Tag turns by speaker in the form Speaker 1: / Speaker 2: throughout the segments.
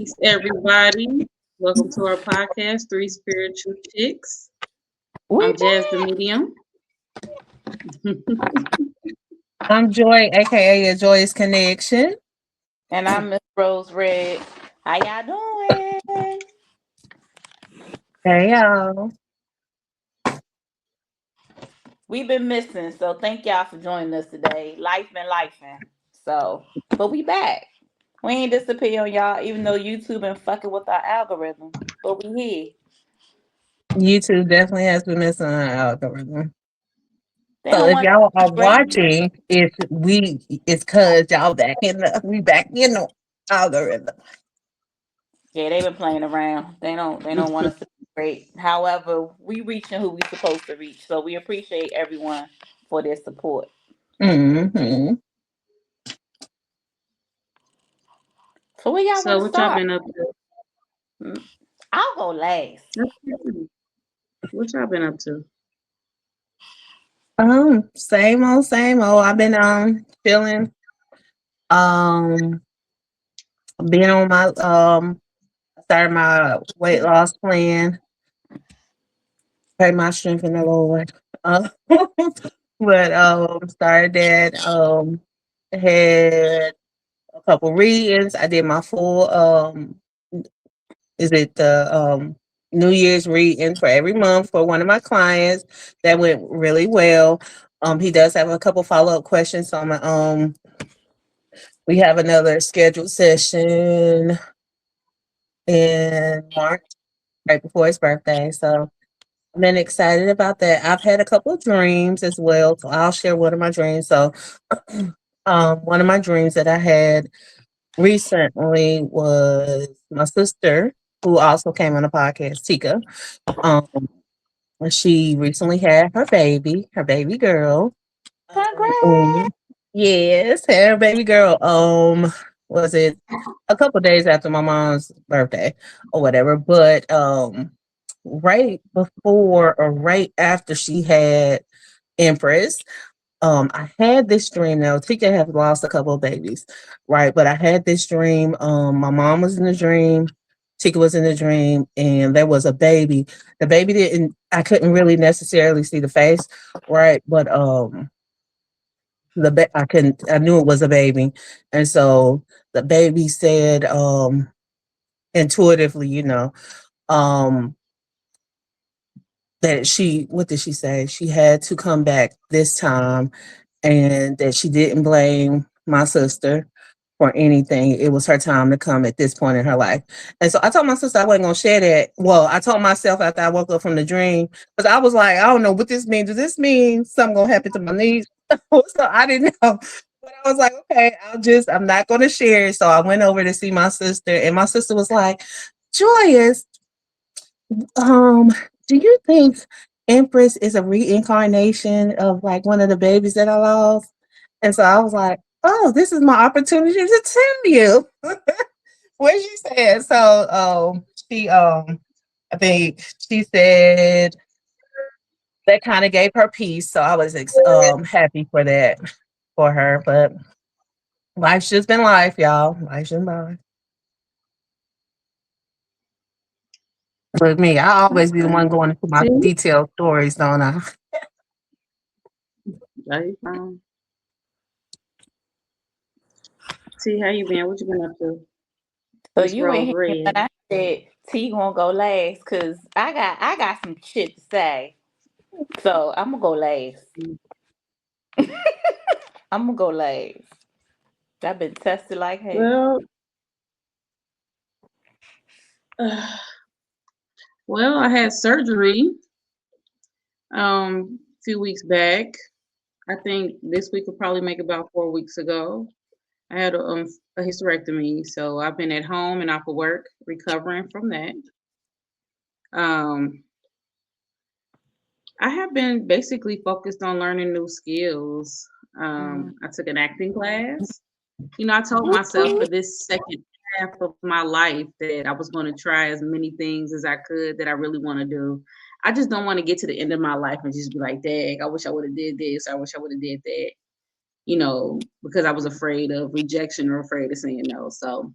Speaker 1: Peace, everybody. Welcome to our podcast, Three Spiritual Chicks.
Speaker 2: We
Speaker 1: I'm Jazz the
Speaker 2: back.
Speaker 1: Medium.
Speaker 3: I'm Joy, aka a Joyous Connection.
Speaker 2: And I'm Miss Rose Red. How y'all doing?
Speaker 3: Hey y'all.
Speaker 2: We've been missing, so thank y'all for joining us today. Life been lifing. So, but we back. We ain't disappear on y'all, even though YouTube been fucking with our algorithm. But we here.
Speaker 3: YouTube definitely has been missing our algorithm.
Speaker 2: They
Speaker 3: So
Speaker 2: don't
Speaker 3: if
Speaker 2: want
Speaker 3: y'all are
Speaker 2: straight.
Speaker 3: watching, it's cause y'all back in the algorithm.
Speaker 2: Yeah, they been playing around. They don't want us to be straight. However, we reaching who we supposed to reach. So we appreciate everyone for their support.
Speaker 3: Hmm.
Speaker 2: So where y'all want
Speaker 1: So,
Speaker 2: to
Speaker 1: what y'all
Speaker 2: start?
Speaker 1: been up to?
Speaker 2: I'll go last.
Speaker 1: What y'all been up to?
Speaker 3: Same old. I've been feeling um being on my started my weight loss plan. Pray my strength in the Lord. Uh, but started that. Had a couple readings. I did my full is it the New Year's reading for every month for one of my clients. That went really well. He does have a couple follow-up questions. So we have another scheduled session in March, right before his birthday. So I've been excited about that. I've had a couple of dreams as well. So I'll share one of my dreams. So one of my dreams that I had recently was my sister, who also came on the podcast, Tika. Um, she recently had her baby girl.
Speaker 2: Congrats.
Speaker 3: Um, yes, had her baby girl. Was it a couple days after my mom's birthday or whatever? But right before or right after she had Empress, I had this dream. Now Tika has lost a couple of babies, right? But I had this dream. My mom was in the dream, Tika was in the dream, and there was a baby. The baby didn't. I couldn't really necessarily see the face, right? But I couldn't. I knew it was a baby, and so the baby said, intuitively, um, that she. What did she say? She had to come back this time and that she didn't blame my sister for anything. It was her time to come at this point in her life. And so I told my sister I wasn't going to share that. Well, I told myself after I woke up from the dream, because I was like, I don't know what this means. Does this mean something going to happen to my niece? So I didn't know. But I was like, okay, I'm not going to share it. So I went over to see my sister, and my sister was like, Joyous, um, do you think Empress is a reincarnation of like one of the babies that I lost? And so I was like, oh, this is my opportunity to tell you what she said. So she I think she said that kind of gave her peace. So I was happy for that for her. But life's just been life, y'all. Life's just been life. With me, I always be the
Speaker 1: Okay.
Speaker 3: one going into my
Speaker 1: See,
Speaker 3: detailed stories, don't I?
Speaker 1: are you fine? See, how you been? What you been up to,
Speaker 2: So
Speaker 1: Miss
Speaker 2: you
Speaker 1: Rose
Speaker 2: ain't hear me when
Speaker 1: Red?
Speaker 2: I said T gonna go last because I got some shit to say. So I'm gonna go last. I'm gonna go last. I've been tested like hell.
Speaker 1: Well, uh, well, I had surgery a few weeks back. I think this week will probably make about 4 weeks ago. I had a hysterectomy, so I've been at home and off of work recovering from that. Um, I have been basically focused on learning new skills.
Speaker 2: Mm.
Speaker 1: I took an acting class. I told myself for this second half of my life that I was going to try as many things as I could that I really want to do. I just don't want to get to the end of my life and just be like, dang, I wish I would have did this. I wish I would have did that. Because I was afraid of rejection or afraid of saying no. So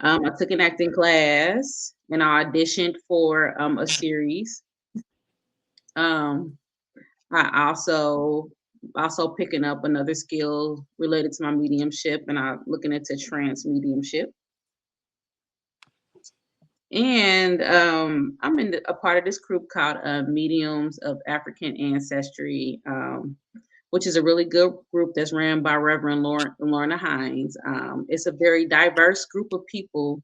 Speaker 1: I took an acting class and I auditioned for a series. Um, I also picking up another skill related to my mediumship, and I'm looking into trance mediumship. And I'm in a part of this group called Mediums of African Ancestry, which is a really good group that's ran by Reverend Lorna Hines. It's a very diverse group of people.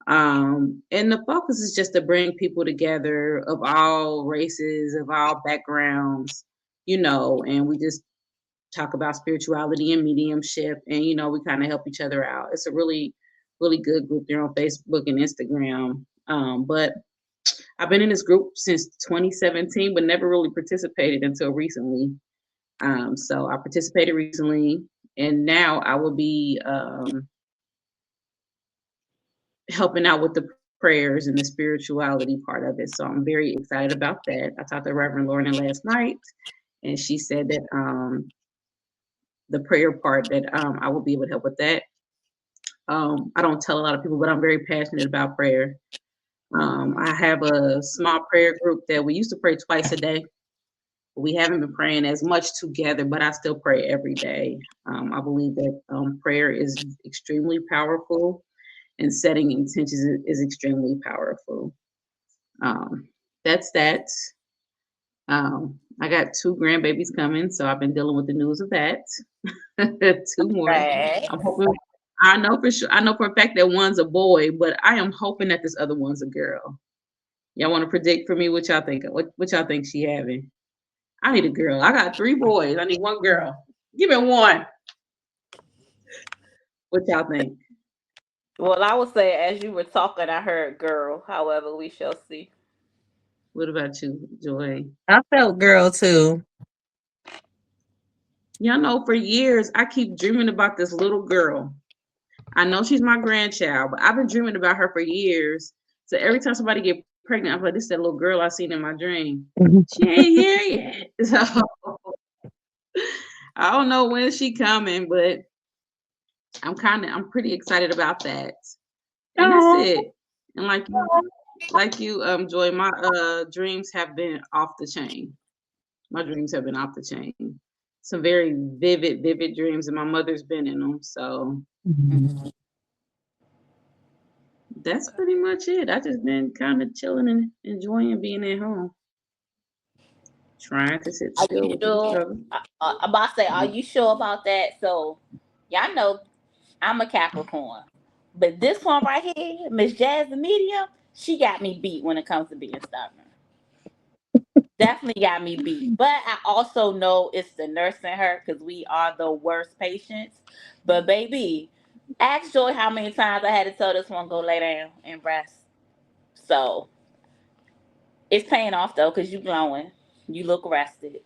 Speaker 1: And the focus is just to bring people together of all races, of all backgrounds, and we just talk about spirituality and mediumship, and we kind of help each other out. It's a really, really good group. They're on Facebook and Instagram. But I've been in this group since 2017, but never really participated until recently. So I participated recently, and now I will be helping out with the prayers and the spirituality part of it. So I'm very excited about that. I talked to Reverend Lorna last night, and she said that the prayer part that I will be able to help with that. I don't tell a lot of people, but I'm very passionate about prayer. I have a small prayer group that we used to pray twice a day. We haven't been praying as much together, but I still pray every day. I believe that prayer is extremely powerful, and setting intentions is extremely powerful. That's that. I got 2 grandbabies coming, so I've been dealing with the news of that. 2 more.
Speaker 2: Right.
Speaker 1: I'm hoping. I know for sure. I know for a fact that one's a boy, but I am hoping that this other one's a girl. Y'all want to predict for me what y'all think? What y'all think she having? I need a girl. I got 3 boys. I need 1 girl. Give me 1. What y'all think?
Speaker 2: Well, I would say as you were talking, I heard girl. However, we shall see.
Speaker 1: What about you, Joy?
Speaker 3: I felt girl too.
Speaker 1: Y'all know for years I keep dreaming about this little girl. I know she's my grandchild, but I've been dreaming about her for years. So every time somebody get pregnant, I'm like, this is that little girl I seen in my dream. She ain't here yet. So I don't know when she coming, but I'm pretty excited about that. And that's
Speaker 3: Oh,
Speaker 1: it. And like you, Joy, my dreams have been off the chain. My dreams have been off the chain. Some very vivid dreams, and my mother's been in them. So
Speaker 2: Mhm.
Speaker 1: that's pretty much it. I just been kind of chilling and enjoying being at home, trying to sit
Speaker 2: Are
Speaker 1: still
Speaker 2: you
Speaker 1: with this
Speaker 2: sure?
Speaker 1: struggle.
Speaker 2: I'm about to say, are you sure about that? So, y'all know I'm a Capricorn, but this one right here, Miss Jazz the Medium, she got me beat when it comes to being stubborn. Definitely got me beat. But I also know it's the nurse in her because we are the worst patients. But baby, ask Joy how many times I had to tell this one go lay down and rest. So it's paying off though because you glowing, you look rested.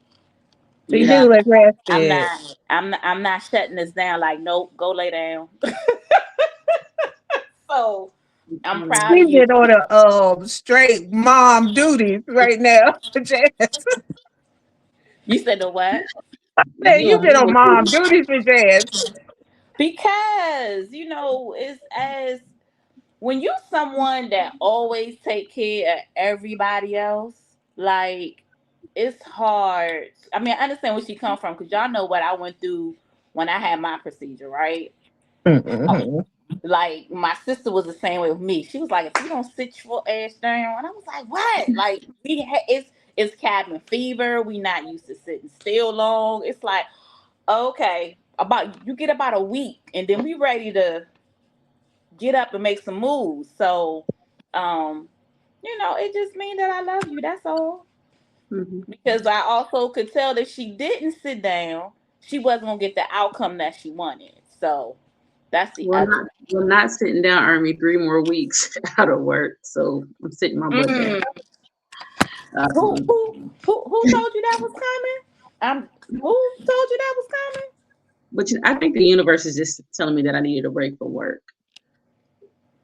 Speaker 2: You
Speaker 3: she
Speaker 2: know,
Speaker 3: do look
Speaker 2: I'm
Speaker 3: rested.
Speaker 2: not, I'm not shutting this down. Like, nope, go lay down. So I'm proud
Speaker 3: She
Speaker 2: of you.
Speaker 3: been on a straight mom duties right now. Jazz.
Speaker 2: You said the what?
Speaker 3: Man,
Speaker 1: You
Speaker 3: you
Speaker 1: on
Speaker 3: been on
Speaker 1: mute.
Speaker 3: mom duties for Jazz.
Speaker 2: Because it's as when you someone that always take care of everybody else, like it's hard. I mean, I understand where she come from because y'all know what I went through when I had my procedure, right?
Speaker 3: Mm-hmm.
Speaker 2: Like my sister was the same way with me. She was like, "If you don't sit your ass down," and I was like, "What?" Like it's cabin fever. We not used to sitting still long. It's like okay, about you get about a week, and then we ready to get up and make some moves. So, um, it just means that I love you. That's all.
Speaker 1: Mhm.
Speaker 2: Because I also could tell that she didn't sit down, she wasn't gonna get the outcome that she wanted. So that's the
Speaker 1: Well,
Speaker 2: other.
Speaker 1: not sitting down earned me 3 more weeks out of work, so I'm sitting my butt down.
Speaker 2: Mm. Who
Speaker 1: Um,
Speaker 2: who who told you that was coming? Who told you that was coming?
Speaker 1: but I think the universe is just telling me that I needed a break from work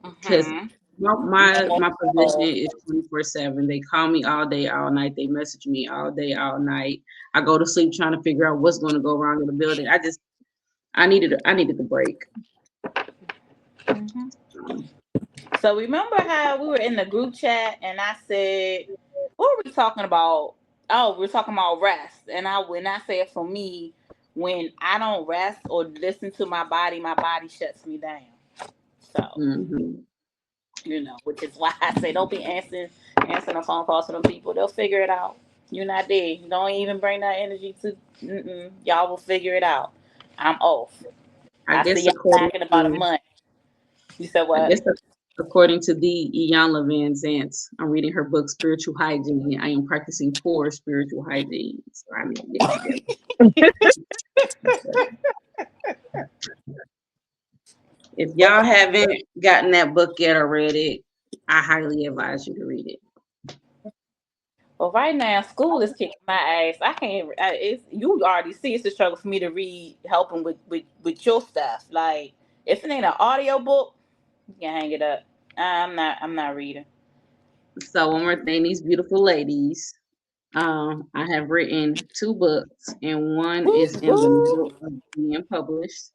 Speaker 1: because
Speaker 2: Mm-hmm.
Speaker 1: my
Speaker 2: No
Speaker 1: my,
Speaker 2: more
Speaker 1: my position
Speaker 2: calls.
Speaker 1: is 24/7. They call me all day, all night. They message me all day, all night. I go to sleep trying to figure out what's going to go wrong in the building. I needed the break.
Speaker 2: Mhm. So remember how we were in the group chat and I said, what were we talking about? Oh, we were talking about rest. And when I said for me, when I don't rest or listen to my body shuts me down. So,
Speaker 1: Mm-hmm.
Speaker 2: which is why I say don't be answering a phone calls to them people. They'll figure it out. You're not there. Don't even bring that energy to. Y'all will figure it out. I'm off.
Speaker 1: I
Speaker 2: I see
Speaker 1: guess
Speaker 2: y'all
Speaker 1: according
Speaker 2: back in about a
Speaker 1: to
Speaker 2: month. You said
Speaker 1: I
Speaker 2: what?
Speaker 1: guess according to the Iyanla Van Zant, I'm reading her book Spiritual Hygiene. I am practicing poor spiritual hygiene. So I need to get it together. If y'all haven't gotten that book yet or read it, I highly advise you to read it.
Speaker 2: Well, right now school is kicking my ass. I can't. It's you already see it's a struggle for me to read, helping with your stuff. Like if it ain't an audio book, you can hang it up. I'm not reading.
Speaker 1: So one more thing, these beautiful ladies, I have written 2 books, and one
Speaker 2: Woo
Speaker 1: is in the
Speaker 2: woo.
Speaker 1: middle of being published.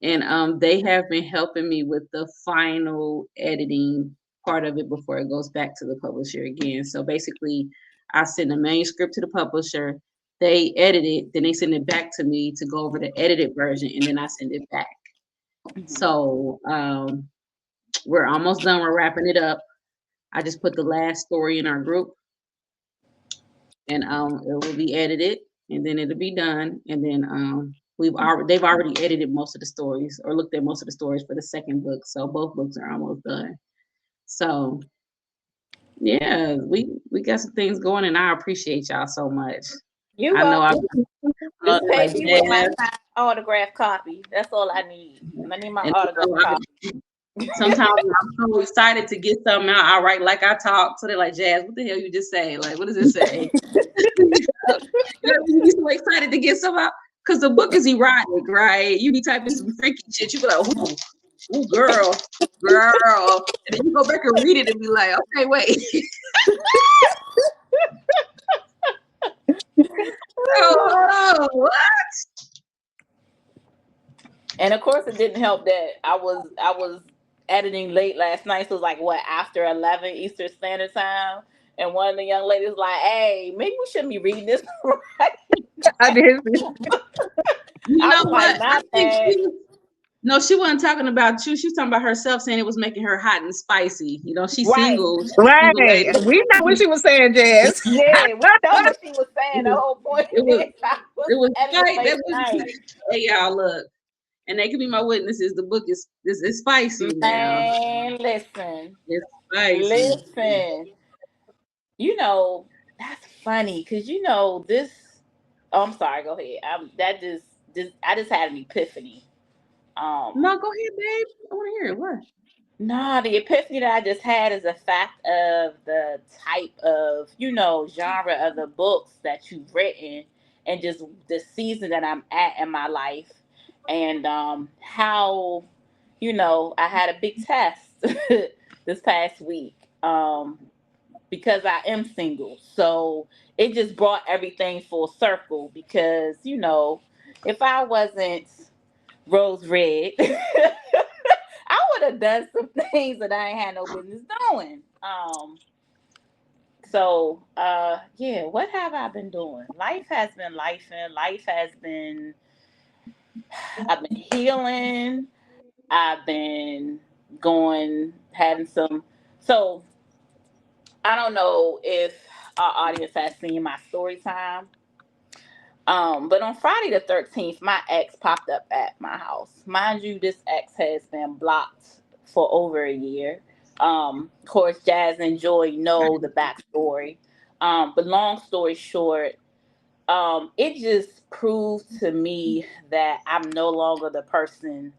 Speaker 1: And they have been helping me with the final editing part of it before it goes back to the publisher again. So basically, I send a manuscript to the publisher, they edit it, then they send it back to me to go over the edited version, and then I send it back.
Speaker 2: Mhm.
Speaker 1: So we're almost done. We're wrapping it up. I just put the last story in our group, and it will be edited, and then it'll be done, and then they've already edited most of the stories or looked at most of the stories for the second book, so both books are almost done. So yeah, we got some things going, and I appreciate y'all so much.
Speaker 2: You
Speaker 1: I know
Speaker 2: welcome.
Speaker 1: I
Speaker 2: Just pay
Speaker 1: like
Speaker 2: me with my
Speaker 1: Jazz.
Speaker 2: signed autograph copy. That's all I need. I need my
Speaker 1: And
Speaker 2: autograph copy.
Speaker 1: sometimes when I'm so excited to get something out, I write like I talk. So they're like, Jazz, what the hell you just say? Like, what does it say? You be so excited to get something out because the book is erotic, right? You be typing some freaky shit. You be like, ooh, girl, girl. And then you go back and read it and be like, okay, wait. Oh, what?
Speaker 2: And of course, it didn't help that I was editing late last night. So it was like what after 11 Eastern Standard Time, and one of the young ladies like, "Hey, maybe we shouldn't be reading this." Right?
Speaker 3: I did.
Speaker 1: You
Speaker 2: I
Speaker 1: know
Speaker 2: was like,
Speaker 1: what? I
Speaker 2: "Not
Speaker 1: think
Speaker 2: that."
Speaker 1: no, she wasn't talking about you. She was talking about herself, saying it was making her hot and spicy. You know, she's
Speaker 2: Right?
Speaker 1: single. She's a single
Speaker 3: Right.
Speaker 1: lady.
Speaker 3: We know what she was saying, Jazz.
Speaker 2: Yeah, we know what she was
Speaker 1: It
Speaker 2: saying. The
Speaker 1: was,
Speaker 2: whole point
Speaker 1: it was,
Speaker 2: is I was
Speaker 1: it was
Speaker 2: editing
Speaker 1: spicy.
Speaker 2: late
Speaker 1: That
Speaker 2: at
Speaker 1: was,
Speaker 2: night.
Speaker 1: hey, y'all, look. And they can be my witnesses. The book is spicy now.
Speaker 2: Man, listen,
Speaker 1: It's spicy.
Speaker 2: listen. That's funny because this. Oh, I'm sorry. Go ahead. I just had an epiphany. Um,
Speaker 1: No, go ahead, babe. I want to hear it. What?
Speaker 2: nah, the epiphany that I just had is the fact of the type of genre of the books that you've written, and just the season that I'm at in my life, and how I had a big test this past week. Because I am single. So it just brought everything full circle because, if I wasn't rose red, I would have done some things that I ain't had no business doing. Yeah, what have I been doing? Life has been life and life has been I've been healing. I've been going having some so I don't know if our audience has seen my story time. But on Friday the 13th, my ex popped up at my house. Mind you, this ex has been blocked for over a year. Of course, Jazz and Joy know the backstory. But long story short, it just proved to me that I'm no longer the person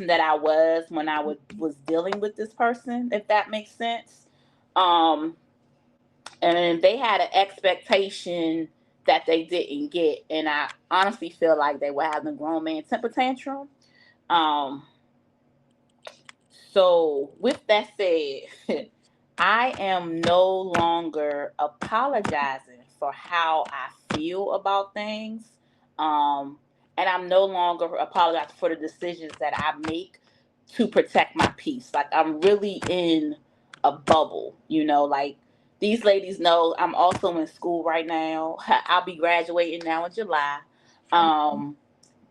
Speaker 2: that I was when was dealing with this person, if that makes sense. Um, and they had an expectation that they didn't get, and I honestly feel like they were having a grown man temper tantrum. Um, so with that said, I am no longer apologizing for how I feel about things. Um, and I'm no longer apologizing for the decisions that I make to protect my peace. Like I'm really in a bubble, like these ladies know I'm also in school right now. I'll be graduating now in July. Um,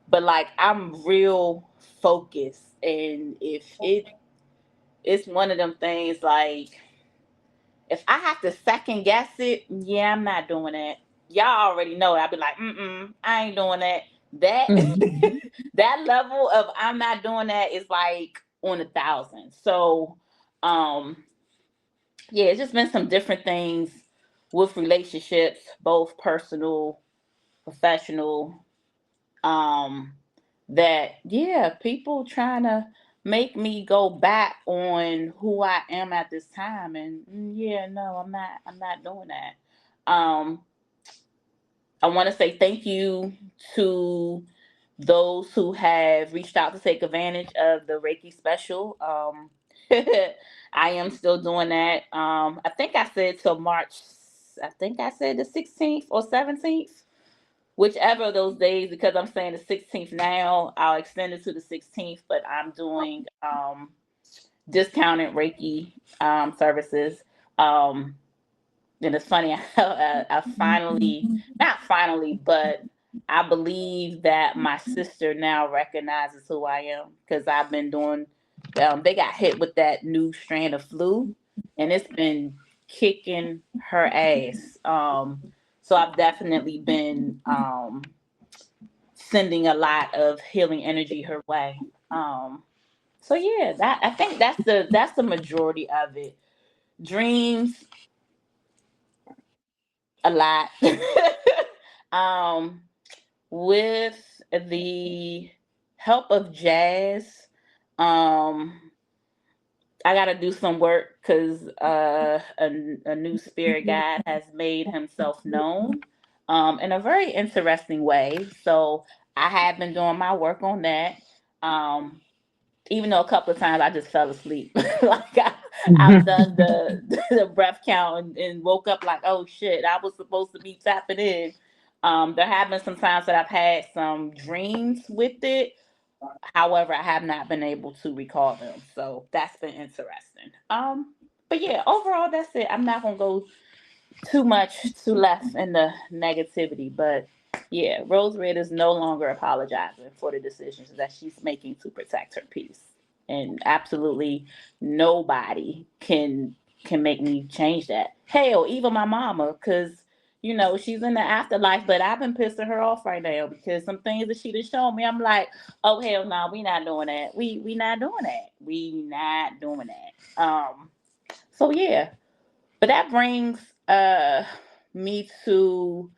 Speaker 2: but like I'm real focused, and if it's one of them things like if I have to second guess it, yeah, I'm not doing that. Y'all already know it. I'll be like, I ain't doing that. That
Speaker 3: Mhm.
Speaker 2: that level of I'm not doing that is like on 1,000. So, um, yeah, it's just been some different things with relationships, both personal, professional, um that yeah, people trying to make me go back on who I am at this time, and yeah, no, I'm not doing that. I want to say thank you to those who have reached out to take advantage of the Reiki special. I am still doing that. I think I said till March, I think I said the 16th or 17th, whichever of those days, because I'm saying the 16th now, I'll extend it to the 16th, but I'm doing discounted Reiki services. Um, and it's funny, I finally, not finally, but I believe that my sister now recognizes who I am because I've been doing, they got hit with that new strand of flu and it's been kicking her ass. So I've definitely been sending a lot of healing energy her way. So yeah, that I think that's the majority of it. Dreams, a lot. um, with the help of Jazz, um, I gotta do some work because a new spirit guide has made himself known in a very interesting way. So I have been doing my work on that. Um, even though a couple of times I just fell asleep. like I've done the breath count and woke up like, oh shit, I was supposed to be tapping in. There have been some times that I've had some dreams with it. However, I have not been able to recall them. So that's been interesting. But yeah, overall that's it. I'm not gonna go too much to left in the negativity, but yeah, Rose Red is no longer apologizing for the decisions that she's making to protect her peace, and absolutely nobody can make me change that. Hell, even my mama, because she's in the afterlife, but I've been pissing her off right now because some things that she just showed me, I'm like, oh hell no, we not doing that. We not doing that. We not doing that. So yeah, but that brings me to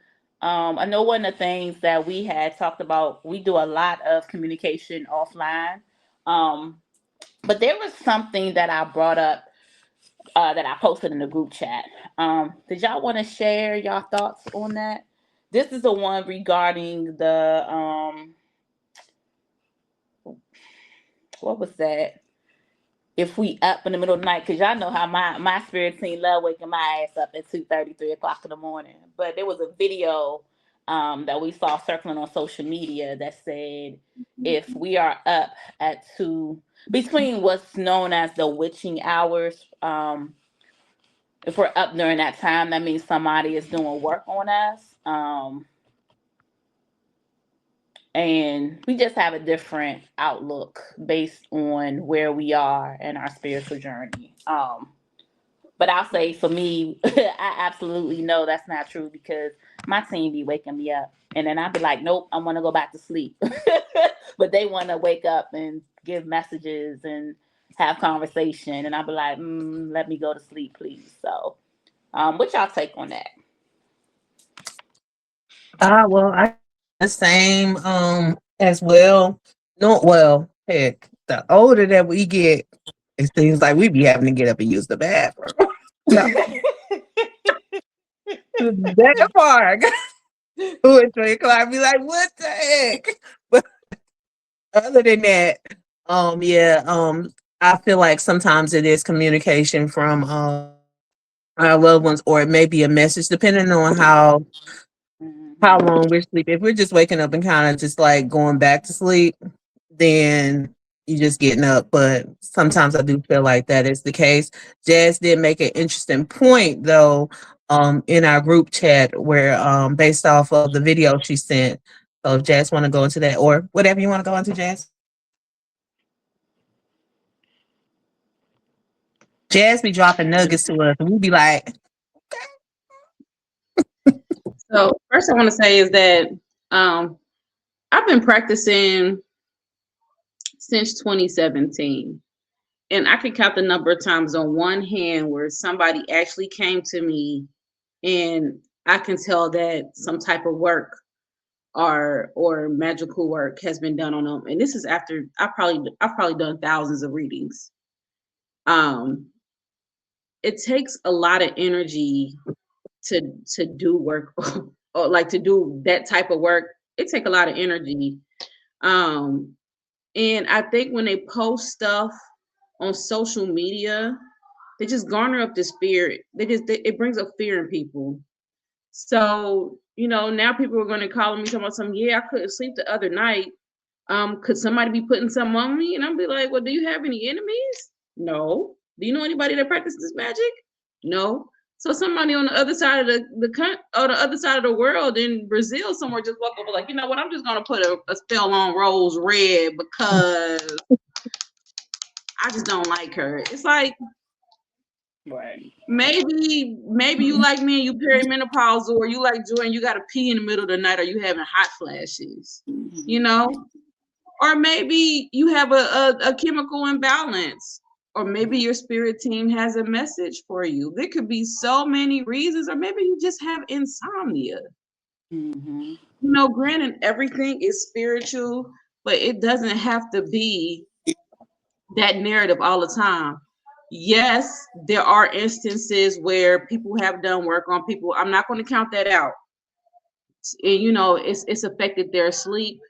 Speaker 2: I know one of the things that we had talked about, we do a lot of communication offline. Um, but there was something that I brought up that I posted in the group chat. Did y'all want to share y'all thoughts on that? This is the one regarding the what was that? If we up in the middle of the night, because y'all know how my spirit team love waking my ass up at 2:30, 3 o'clock in the morning. But there was a video that we saw circling on social media that said if we are up at two, between what's known as the witching hours, if we're up during that time, that means somebody is doing work on us. And we just have a different outlook based on where we are in our spiritual journey. But I'll say for me, I absolutely know that's not true because my team be waking me up, and then I'd be like, nope, I want to go back to sleep. But they want to wake up and give messages and have conversation, and I'd be like, let me go to sleep, please. So, what y'all take on that?
Speaker 3: Well, I the same as well. No, well, heck, the older that we get, it seems like we be having to get up and use the bathroom. No, that part. 2 and 3 o'clock, be like, what the heck? But other than that, yeah, I feel like sometimes it is communication from our loved ones, or it may be a message, depending on how how long we're sleeping. If we're just waking up and kind of just like going back to sleep, then you just getting up. But sometimes I do feel like that is the case. Jazz did make an interesting point though, in our group chat where based off of the video she sent. So if Jazz want to go into that or whatever you want to go into, Jazz. Jazz be dropping nuggets to us and we be like,
Speaker 1: So first I want to say is that I've been practicing since 2017. And I can count the number of times on one hand where somebody actually came to me and I can tell that some type of work or magical work has been done on them. And this is after I've probably done thousands of readings. It takes a lot of energy to do work or like to do that type of work. It takes a lot of energy. And I think when they post stuff on social media, they just garner up this fear. It brings up fear in people. So, now people are going to call me talking about something. Yeah, I couldn't sleep the other night. Could somebody be putting something on me? And I'll be like, well, do you have any enemies? No. Do you know anybody that practices magic? No. So somebody on the other side of the other side of the world in Brazil somewhere just walk over like, you know what? I'm just gonna put a spell on Rose Red because I just don't like her. It's like,
Speaker 2: Right.
Speaker 1: maybe you like me and you perimenopausal, or you like joy and you got to pee in the middle of the night, or you having hot flashes, or maybe you have a chemical imbalance, or maybe your spirit team has a message for you. There could be so many reasons, or maybe you just have insomnia. Granted, everything is spiritual, but it doesn't have to be that narrative all the time. Yes, there are instances where people have done work on people. I'm not going to count that out. And it's affected their sleep.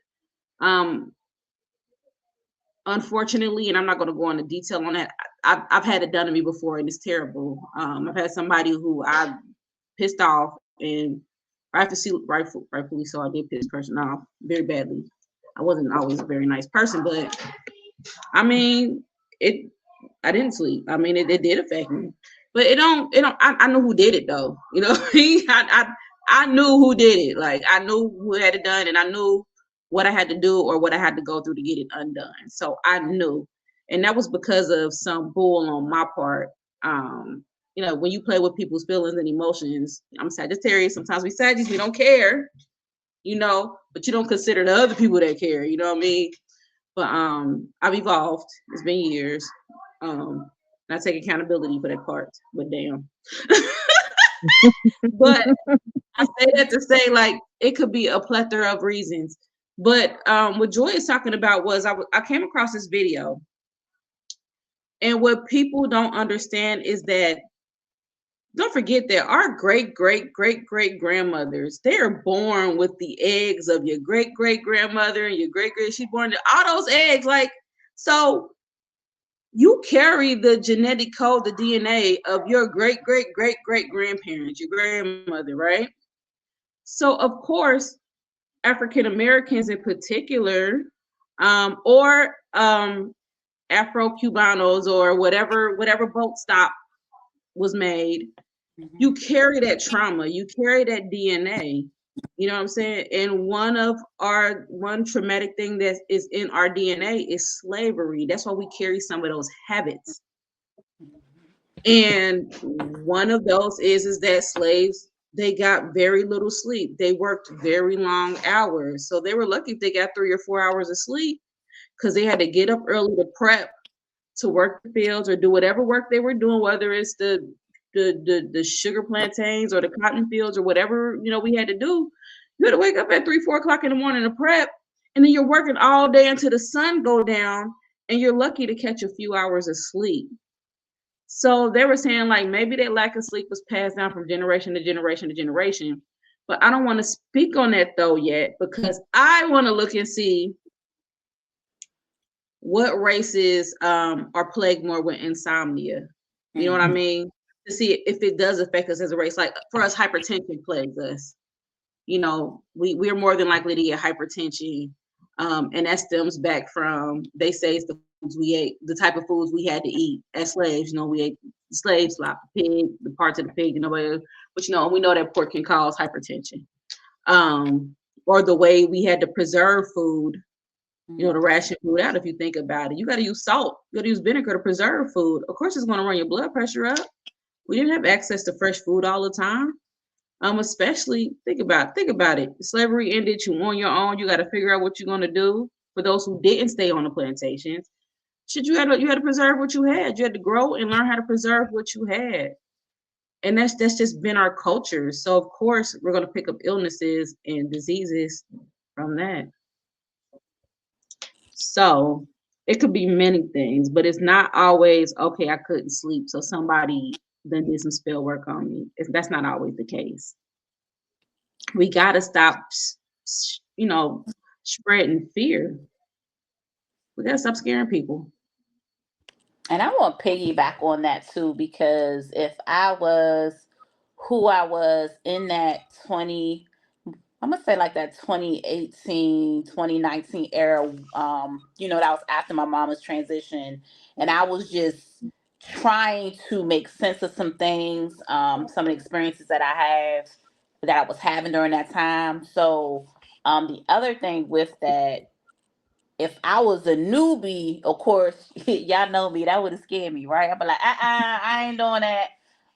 Speaker 1: Unfortunately, and I'm not going to go into detail on that. I've had it done to me before, and it's terrible. I've had somebody who I pissed off, and rightfully so, I did piss person off very badly. I wasn't always a very nice person, but I mean, I didn't sleep. I mean, it did affect me, but I know who did it though. I knew who did it. Like, I knew who had it done, and I knew what I had to do or what I had to go through to get it undone. So I knew, and that was because of some bull on my part. When you play with people's feelings and emotions, I'm Sagittarius. Sometimes we Saggies, we don't care, but you don't consider the other people that care. You know what I mean? But I've evolved. It's been years. And I take accountability for that part. But damn. But I say that to say, like, it could be a plethora of reasons. But what Joy is talking about was I came across this video. And what people don't understand is that, don't forget that our great, great, great, great grandmothers, they are born with the eggs of your great, great grandmother and your great, great, she's born to all those eggs. Like, so you carry the genetic code, the DNA of your great, great, great, great grandparents, your grandmother, right? So of course, African Americans in particular, or Afro-Cubanos, or whatever boat stop was made, you carry that trauma, you carry that DNA. You know what I'm saying? And one traumatic thing that is in our DNA is slavery. That's why we carry some of those habits. And one of those is that slaves, they got very little sleep. They worked very long hours. So they were lucky if they got 3 or 4 hours of sleep, because they had to get up early to prep to work the fields or do whatever work they were doing, whether it's the sugar plantains or the cotton fields or whatever, we had to do. You had to wake up at 3, 4 o'clock in the morning to prep, and then you're working all day until the sun go down, and you're lucky to catch a few hours of sleep. So they were saying, like, maybe that lack of sleep was passed down from generation to generation to generation. But I don't want to speak on that though yet, because I want to look and see what races are plagued more with insomnia. You know what I mean? To see if it does affect us as a race. Like, for us, hypertension plagues us. we're more than likely to get hypertension. And that stems back from, they say, it's the foods we ate, the type of foods we had to eat as slaves. We ate slaves, like the pig, the parts of the pig, but we know that pork can cause hypertension. Or the way we had to preserve food, to ration food out. If you think about it, you got to use salt, you got to use vinegar to preserve food. Of course, it's going to run your blood pressure up. We didn't have access to fresh food all the time. Especially think about it. Slavery ended, you on your own. You got to figure out what you're going to do. For those who didn't stay on the plantations, you had to preserve what you had. You had to grow and learn how to preserve what you had. And that's just been our culture. So of course we're going to pick up illnesses and diseases from that. So it could be many things, but it's not always, okay, I couldn't sleep, so somebody then did some spell work on me. That's not always the case. We got to stop, spreading fear. We got to stop scaring people.
Speaker 2: And I want to piggyback on that too, because if I was who I was in that 20, I'm gonna say like that 2018, 2019 era, that was after my mama's transition, and I was just trying to make sense of some things, some of the experiences that I was having during that time. So the other thing with that, if I was a newbie, of course, y'all know me, that would have scared me, right? I'd be like, I ain't doing that.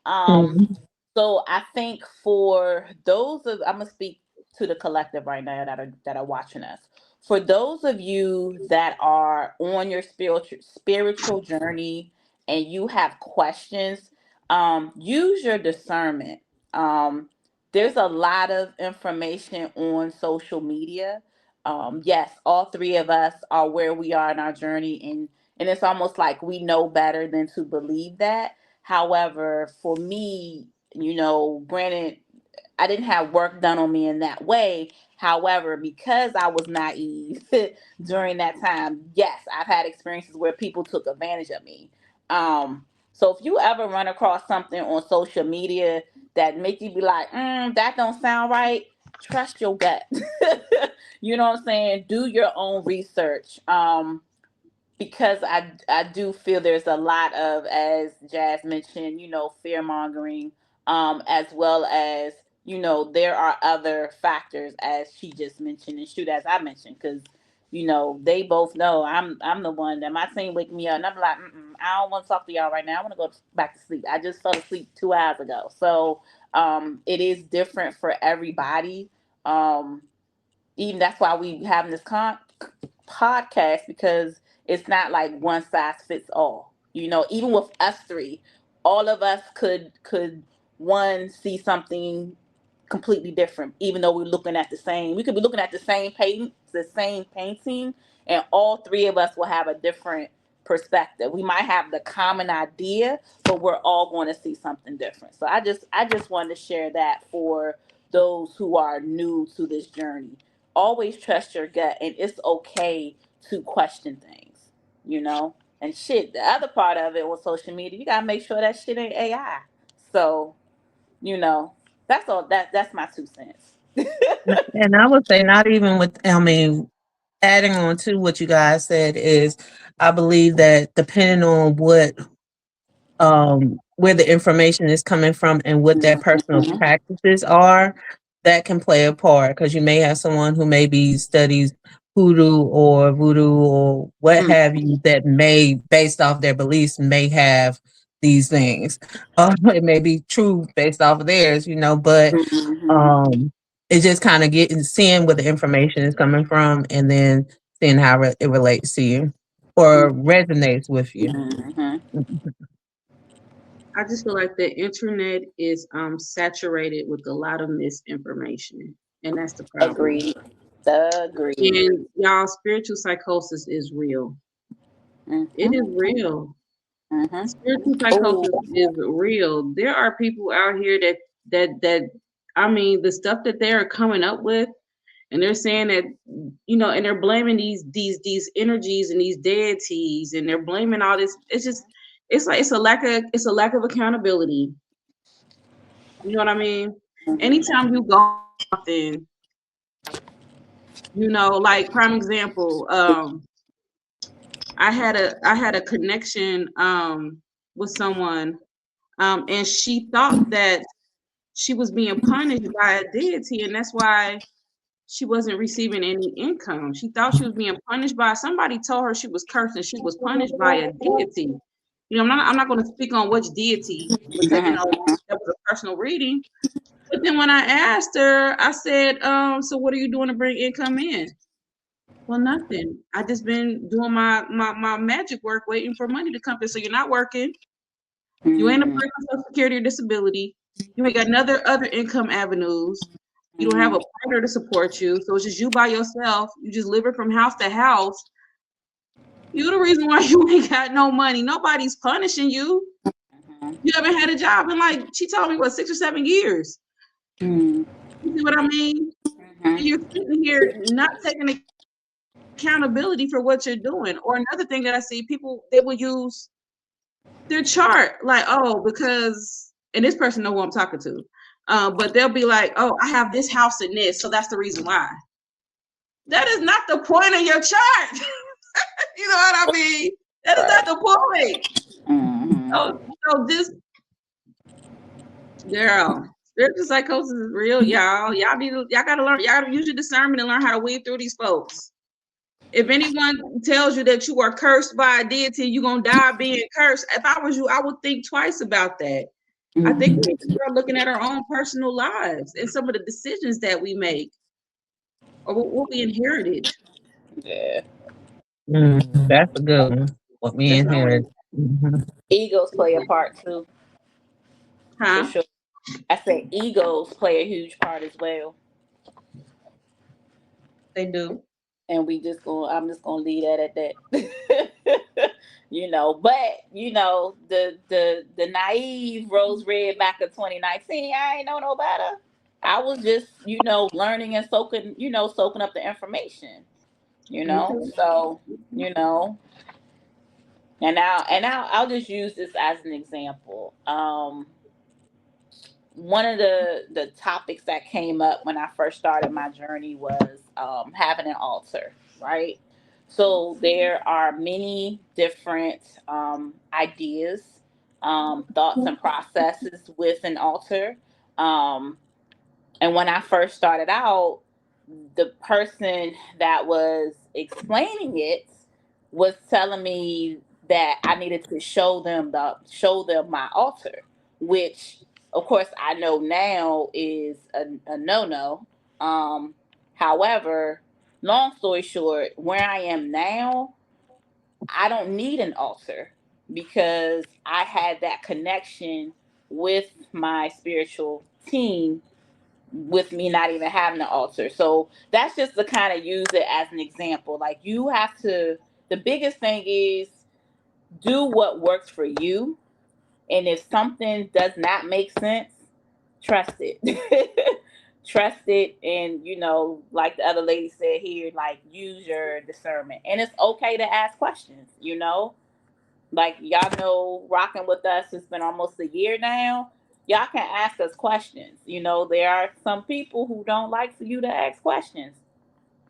Speaker 2: Um,
Speaker 3: Mhm.
Speaker 2: so I think for those of, I'm gonna speak to the collective right now that are watching us. For those of you that are on your spiritual journey and you have questions, use your discernment. Um, there's a lot of information on social media. Yes, all three of us are where we are in our journey, and it's almost like we know better than to believe that. However, for me, granted, I didn't have work done on me in that way. However, because I was naive during that time, yes, I've had experiences where people took advantage of me. So if you ever run across something on social media that make you be like, that don't sound right, trust your gut. You know what I'm saying? Do your own research. Because I do feel there's a lot of, as Jazz mentioned, fear mongering, as well as there are other factors, as she just mentioned, and shoot, as I mentioned, because they both know I'm the one that my team wake me up and I'm like, I don't want to talk to y'all right now. I want to go back to sleep. I just fell asleep 2 hours ago. So it is different for everybody. Um, Even that's why we having this podcast, because it's not like one size fits all. Even with us three, all of us could one see something completely different, even though we're looking at the same. We could be looking at the same painting, and all three of us will have a different perspective. We might have the common idea, but we're all going to see something different. So I just wanted to share that for those who are new to this journey. Always trust your gut, and it's okay to question things, and shit, the other part of it with social media, you gotta make sure that shit ain't AI. So, you know, that's all, that's my 2 cents.
Speaker 3: And I would say, not even with, I mean, adding on to what you guys said is, I believe that depending on where the information is coming from and what their personal
Speaker 2: Mhm.
Speaker 3: practices are, that can play a part, because you may have someone who maybe studies hoodoo or voodoo or what have you, that may, based off their beliefs, may have these things. It may be true based off of theirs, but
Speaker 2: Mhm.
Speaker 3: um, it's just kind of getting, seeing where the information is coming from, and then seeing how it relates to you or resonates with you.
Speaker 2: Mhm.
Speaker 1: I just feel like the internet is saturated with a lot of misinformation, and that's the problem.
Speaker 2: Agreed. Agreed.
Speaker 1: And y'all, spiritual psychosis is real. It is
Speaker 2: Mhm.
Speaker 1: real.
Speaker 2: Mhm.
Speaker 1: Spiritual
Speaker 2: Oh.
Speaker 1: psychosis is real. There are people out here that I mean, the stuff that they are coming up with, and they're saying that, and they're blaming these energies and these deities, and they're blaming all this. It's like it's a lack of accountability. You know what I mean?
Speaker 2: Mhm.
Speaker 1: Anytime you go often, like prime example, I had a connection with someone, and she thought that she was being punished by a deity, and that's why she wasn't receiving any income. She thought she was being punished by somebody. Told her she was cursed and she was punished by a deity. I'm not going to speak on which deity because that was a personal reading. But then when I asked her, I said, "So what are you doing to bring income in?" Well, nothing. I just been doing my magic work, waiting for money to come in. So you're not working. You ain't applying for Social Security or disability. You ain't got other income avenues. You don't have a partner to support you. So it's just you by yourself. You just living from house to house. You the reason why you ain't got no money. Nobody's punishing you. You haven't had a job in, like, she told me, what, 6 or 7 years. You see what I mean? And you're sitting here not taking accountability for what you're doing. Or another thing that I see, people, they will use their chart, like, oh, because, and this person know who I'm talking to, but they'll be like, oh, I have this house in this, so that's the reason why. That is not the point of your chart. You know what I mean? That is not the point. So this, girl, spiritual psychosis is real, y'all. Y'all gotta learn. Y'all gotta use your discernment and learn how to weed through these folks. If anyone tells you that you are cursed by a deity, you're gonna die being cursed. If I was you, I would think twice about that. I think we need to start looking at our own personal lives and some of the decisions that we make or what we inherited.
Speaker 2: Yeah.
Speaker 3: That's a good one. What we inherited.
Speaker 2: Egos play a part too.
Speaker 1: Huh?
Speaker 2: For sure. I said egos play a huge part as well.
Speaker 1: They do.
Speaker 2: And I'm just gonna leave that at that. But the naive Rose Red back in 2019, I ain't know no better. I was just, learning and soaking up the information, so, and now I'll just use this as an example. One of the topics that came up when I first started my journey was having an altar, right? So there are many different ideas, thoughts, and processes with an altar. Um, and when I first started out, the person that was explaining it was telling me that I needed to show them my altar, which of course I know now is a no-no. However, long story short, where I am now, I don't need an altar because I had that connection with my spiritual team with me not even having an altar. So that's just to kind of use it as an example. Like, you have to, the biggest thing is do what works for you. And if something does not make sense, trust it. Trust it. And, like the other lady said here, like, use your discernment. And it's okay to ask questions. Like, y'all know, rocking with us, it's been almost a year now. Y'all can ask us questions. There are some people who don't like for you to ask questions.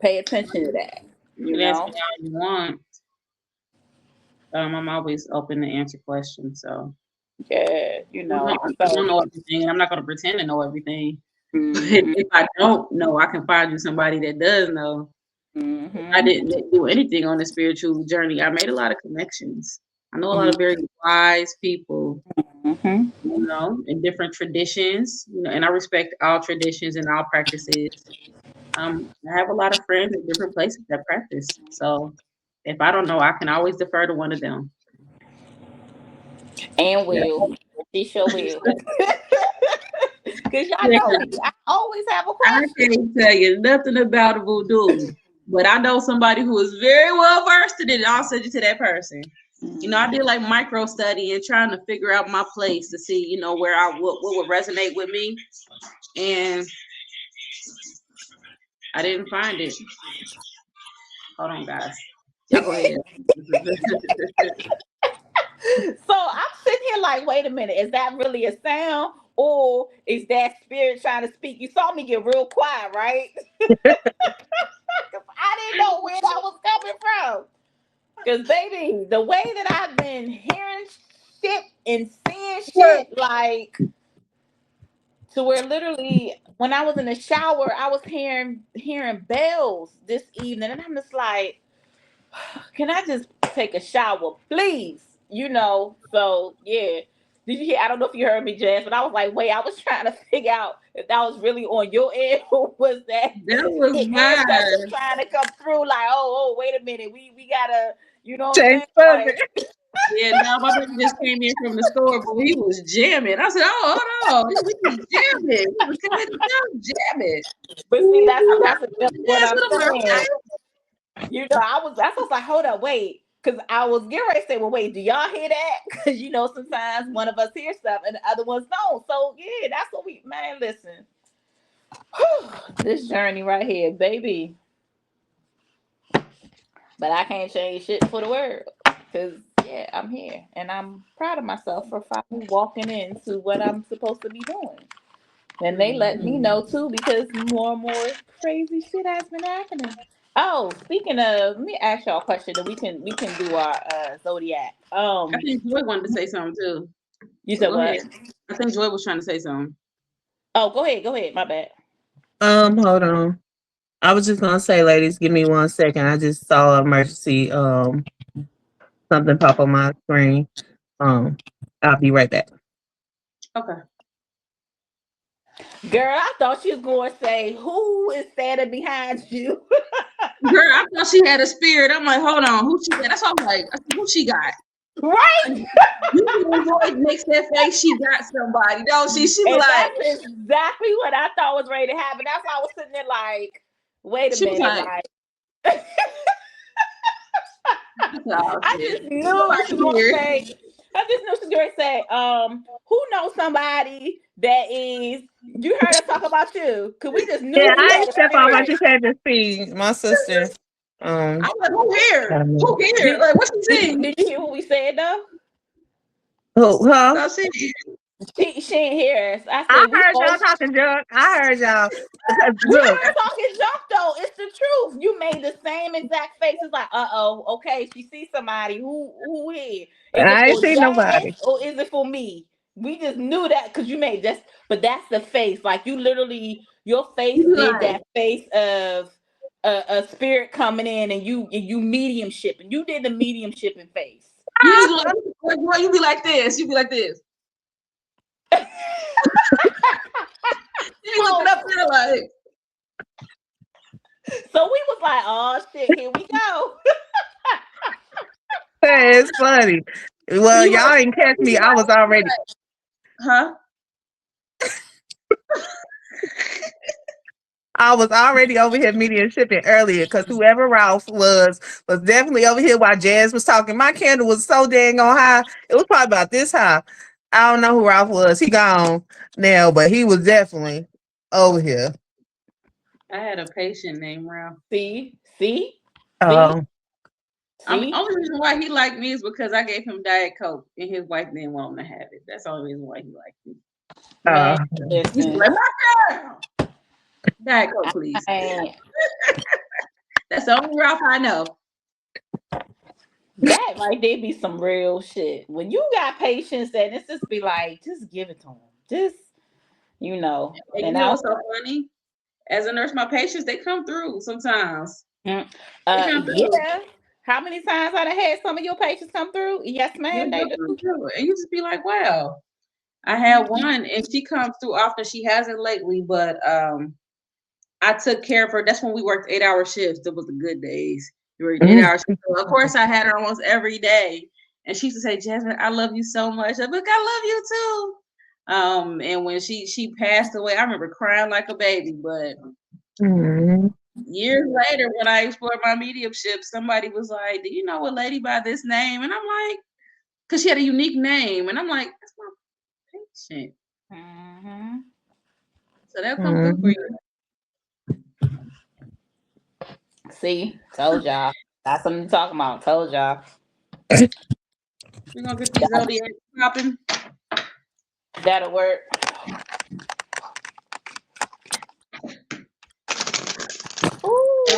Speaker 2: Pay attention to that.
Speaker 1: You can ask me all you want. I'm always open to answer questions. So
Speaker 2: yeah,
Speaker 1: I don't know everything, and I'm not going to pretend to know everything. But if I don't know, I can find you somebody that does know. I didn't do anything on the spiritual journey. I made a lot of connections. I know a lot of very wise people, in different traditions, and I respect all traditions and all practices. I have a lot of friends in different places that practice. So if I don't know, I can always defer to one of them.
Speaker 2: And will. She sure will. Because y'all know me. I always have a question.
Speaker 1: I can't tell you nothing about voodoo, but I know somebody who is very well versed in it. I'll send you to that person. I did like micro study and trying to figure out my place to see, where what would resonate with me. And I didn't find it. Hold on, guys. Y'all go ahead.
Speaker 2: So I'm sitting here like, wait a minute, is that really a sound? or is that spirit trying to speak? You saw me get real quiet, right? I didn't know where that was coming from. Because, baby, the way that I've been hearing shit and seeing shit, like, to where literally when I was in the shower, I was hearing bells this evening, and I'm just like, can I just take a shower, please? So yeah. Did you hear? I don't know if you heard me, Jazz, but I was like, wait, I was trying to figure out if that was really on your end or was that
Speaker 1: That was
Speaker 2: ancestors
Speaker 1: mine.
Speaker 2: trying to come through? Like, wait a minute, we gotta, you know what I'm
Speaker 3: Change
Speaker 2: saying?
Speaker 3: subject.
Speaker 2: Like,
Speaker 1: Yeah, no, my baby just came in from the store, but he was jamming. I said, "Oh, hold on, we was jamming. We was coming to town jamming."
Speaker 2: but see, that's
Speaker 1: I'm
Speaker 2: that's
Speaker 1: like,
Speaker 2: exactly what
Speaker 1: "Yes,
Speaker 2: I'm
Speaker 1: what am
Speaker 2: saying.
Speaker 1: I?"
Speaker 2: I was like, hold up, wait. Because I was getting ready to say, well, wait, do y'all hear that? Because, sometimes one of us hears stuff and the other ones don't. So, yeah, that's what man, listen. This journey right here, baby. But I can't change shit for the world. Because, yeah, I'm here. And I'm proud of myself for finally walking into what I'm supposed to be doing. And they let me know, too, because more and more crazy shit has been happening. Oh, speaking of, let me ask y'all a question that we can do our zodiac.
Speaker 1: I think Joy wanted to say something too.
Speaker 2: You
Speaker 1: So
Speaker 2: said
Speaker 1: go
Speaker 2: what?
Speaker 1: ahead. I think Joy was trying to say something.
Speaker 2: Oh, go ahead. My bad.
Speaker 3: Hold on. I was just gonna say, ladies, give me 1 second. I just saw emergency something pop on my screen. I'll be right back.
Speaker 1: Okay.
Speaker 2: Girl, I thought you was going to say, who is standing behind you?
Speaker 1: Girl, I thought she had a spirit. I'm like, hold on, who she got? That's all I'm like, I said, who she got?
Speaker 2: Right?
Speaker 1: You always makes that face. She got somebody. No, she be
Speaker 2: And
Speaker 1: like,
Speaker 2: that's exactly what I thought was ready to happen. That's why I was sitting there like, wait a
Speaker 1: she was
Speaker 2: minute,
Speaker 1: like,
Speaker 2: like,
Speaker 1: oh
Speaker 2: I
Speaker 1: shit,
Speaker 2: just knew she was going to
Speaker 1: here.
Speaker 2: say, who knows somebody that is, you heard us talk about you. Because we just knew
Speaker 3: Yeah,
Speaker 2: you
Speaker 3: I
Speaker 2: had
Speaker 3: ain't
Speaker 2: a
Speaker 3: step off. I
Speaker 2: spirit.
Speaker 3: just had to see my sister.
Speaker 1: I'm like, who here?
Speaker 3: Um,
Speaker 1: Who here? Like, what she saying?
Speaker 2: Did you hear what we said, though?
Speaker 3: huh?
Speaker 1: No, she
Speaker 2: She didn't hear us. I
Speaker 3: I
Speaker 2: said, we
Speaker 3: heard y'all
Speaker 2: always,
Speaker 3: talking junk. I heard y'all.
Speaker 2: we
Speaker 3: Look,
Speaker 2: weren't talking junk, though. It's the truth. You made the same exact faces like, okay, she sees somebody. Who here? Is it
Speaker 3: I ain't
Speaker 2: for
Speaker 3: seen
Speaker 2: Jazz
Speaker 3: nobody.
Speaker 2: or is it for me? We just knew that because you made just, but that's the face. Like you literally, your face
Speaker 1: be
Speaker 2: did
Speaker 1: like,
Speaker 2: that face of a spirit coming in and you mediumship and you did the mediumshipping face.
Speaker 1: you like, you be like this. You be like this. You looking
Speaker 2: So,
Speaker 1: up there like,
Speaker 2: so we was like, oh shit, here we go.
Speaker 3: It's funny. Well,
Speaker 1: you
Speaker 3: y'all
Speaker 1: like,
Speaker 3: ain't catch me. I was
Speaker 1: you
Speaker 3: already.
Speaker 1: like, huh?
Speaker 3: I was already over here medium shipping earlier because whoever Ralph was definitely over here while Jazz was talking. My candle was so dang on high. It was probably about this high. I don't know who Ralph was. He gone now, but he was definitely over here.
Speaker 1: I had a patient named Ralph.
Speaker 2: See, see, see,
Speaker 3: Um,
Speaker 1: I mean,
Speaker 2: see.
Speaker 1: only reason why he liked me is because I gave him Diet Coke and his wife didn't want him to have it. That's the only reason why he liked me.
Speaker 2: Man,
Speaker 3: uh,
Speaker 1: He's
Speaker 2: listen,
Speaker 1: like, my girl, Diet Coke, please.
Speaker 2: I,
Speaker 1: That's the only Ralph I know.
Speaker 2: that right there be some real shit. When you got patience, and it's just be like, just give it to them. Just,
Speaker 1: And you
Speaker 2: And
Speaker 1: know
Speaker 2: I,
Speaker 1: what's so funny? As a nurse, my patients, they come through sometimes.
Speaker 2: mm,
Speaker 1: They come through.
Speaker 2: yeah. How many times I done had some of your patients come through? Yes,
Speaker 1: They
Speaker 2: ma'am, they
Speaker 1: do
Speaker 2: do.
Speaker 1: come through. And you just be like, wow. I had one and she comes through often. She hasn't lately, but I took care of her. That's when we worked 8-hour shifts. It was the good days. We worked 8-hour shifts. So of course, I had her almost every day. And she used to say, Jasmine, I love you so much. I'm like, I love you too. And when she passed away, I remember crying like a baby. But years later, when I explored my mediumship, somebody was like, do you know a lady by this name? And I'm like, because she had a unique name. And I'm like, that's my patient.
Speaker 2: Mm-hmm.
Speaker 1: So they'll come through for you.
Speaker 2: See, told y'all. That's something to talk about. Told y'all.
Speaker 1: We're gonna get these zodiacs popping.
Speaker 2: That'll work.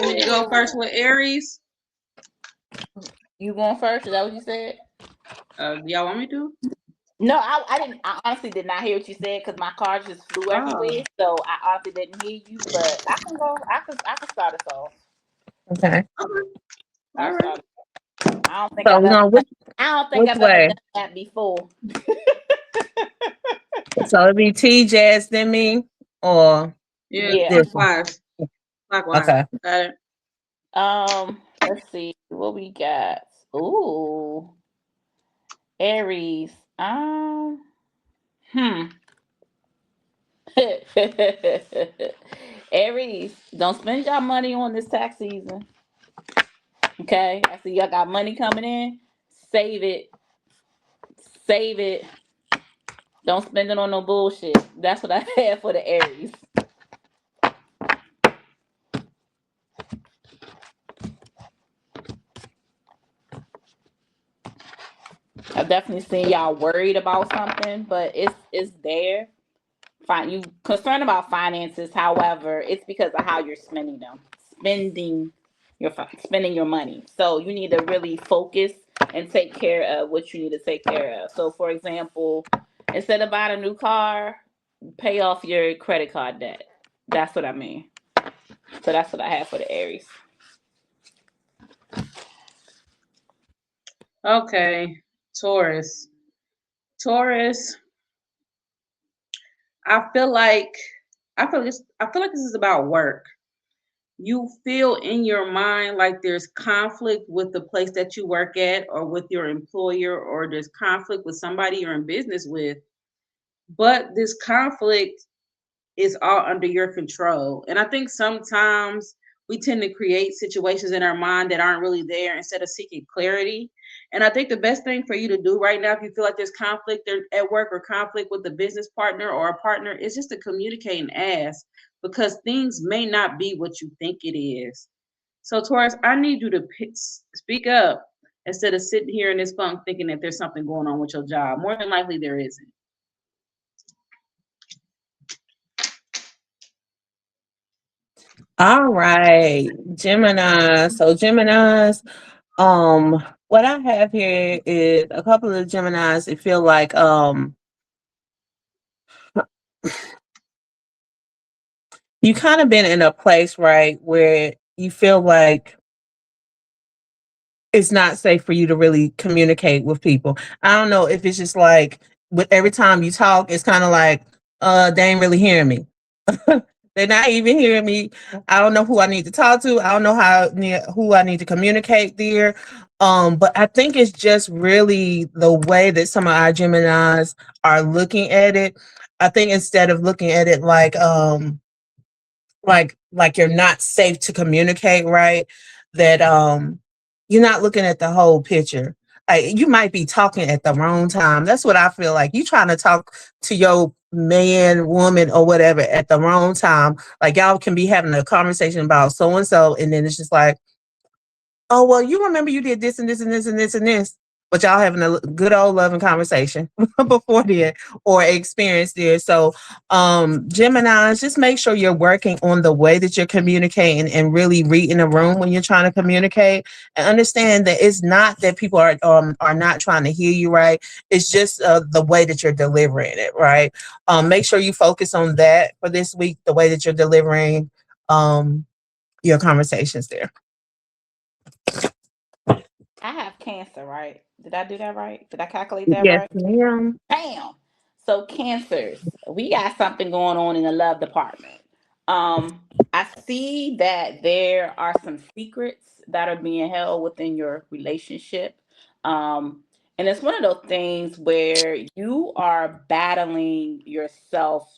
Speaker 1: want me to go first with Aries?
Speaker 2: You going first? Is that what you said?
Speaker 1: Y'all want me to?
Speaker 2: No, I didn't. I honestly did not hear what you said because my car just flew
Speaker 1: Oh,
Speaker 2: everywhere. So I honestly didn't hear you. But I can go. I can start us off.
Speaker 3: Okay.
Speaker 1: okay.
Speaker 2: I'll
Speaker 1: All right.
Speaker 2: start. I don't think
Speaker 3: So
Speaker 2: I've
Speaker 3: we're
Speaker 2: ever.
Speaker 3: going
Speaker 2: I don't think
Speaker 3: which
Speaker 2: I've ever
Speaker 3: way?
Speaker 2: done that before.
Speaker 3: So it'd be T Jazz then me or
Speaker 1: Yeah,
Speaker 2: Yeah.
Speaker 3: this one.
Speaker 1: clockwise. Clockwise.
Speaker 3: Okay.
Speaker 1: Got it.
Speaker 2: Let's see what we got. Ooh, Aries. Hmm. Aries, don't spend your money on this tax season. Okay, I see y'all got money coming in. Save it. Save it. Don't spend it on no bullshit. That's what I have for the Aries. I've definitely seen y'all worried about something, but it's there. Fine, you concerned about finances. However, it's because of how you're spending them. Spending your money. So you need to really focus and take care of what you need to take care of. So, for example, instead of buying a new car, pay off your credit card debt. That's what I mean. So that's what I have for the Aries.
Speaker 1: Okay. Taurus. Taurus. I feel like I feel like this is about work. You feel in your mind like there's conflict with the place that you work at or with your employer, or there's conflict with somebody you're in business with. But this conflict is all under your control. And I think sometimes we tend to create situations in our mind that aren't really there instead of seeking clarity. And I think the best thing for you to do right now, if you feel like there's conflict there at work or conflict with a business partner or a partner, is just to communicate and ask, because things may not be what you think it is. So, Taurus, I need you to speak up instead of sitting here in this funk thinking that there's something going on with your job. More than likely, there isn't.
Speaker 3: All right, Gemini. So Gemini's, what I have here is a couple of Geminis that feel like you kind of been in a place, right, where you feel like it's not safe for you to really communicate with people. I don't know if it's just like with every time you talk, it's kind of like, they ain't really hearing me. They're not even hearing me. I don't know who I need to talk to. I don't know who I need to communicate there. But I think it's just really the way that some of our Geminis are looking at it. I think instead of looking at it like you're not safe to communicate, right, that you're not looking at the whole picture. Like you might be talking at the wrong time. That's what I feel like. You trying to talk to your man, woman, or whatever at the wrong time. Like y'all can be having a conversation about so and so, and then it's just like, oh, well, you remember you did this and this and this and this and this, but y'all having a good old loving conversation before then or experience there. So, Geminis, just make sure you're working on the way that you're communicating and really reading the room when you're trying to communicate, and understand that it's not that people are not trying to hear you, right? It's just the way that you're delivering it, right? Make sure you focus on that for this week, the way that you're delivering your conversations there.
Speaker 2: I have Cancer, right? Did I do that right? Did I calculate that
Speaker 3: Yes,
Speaker 2: right?
Speaker 3: ma'am.
Speaker 2: Bam. So Cancers, we got something going on in the love department. Um, I see that there are some secrets that are being held within your relationship. Um, and it's one of those things where you are battling yourself,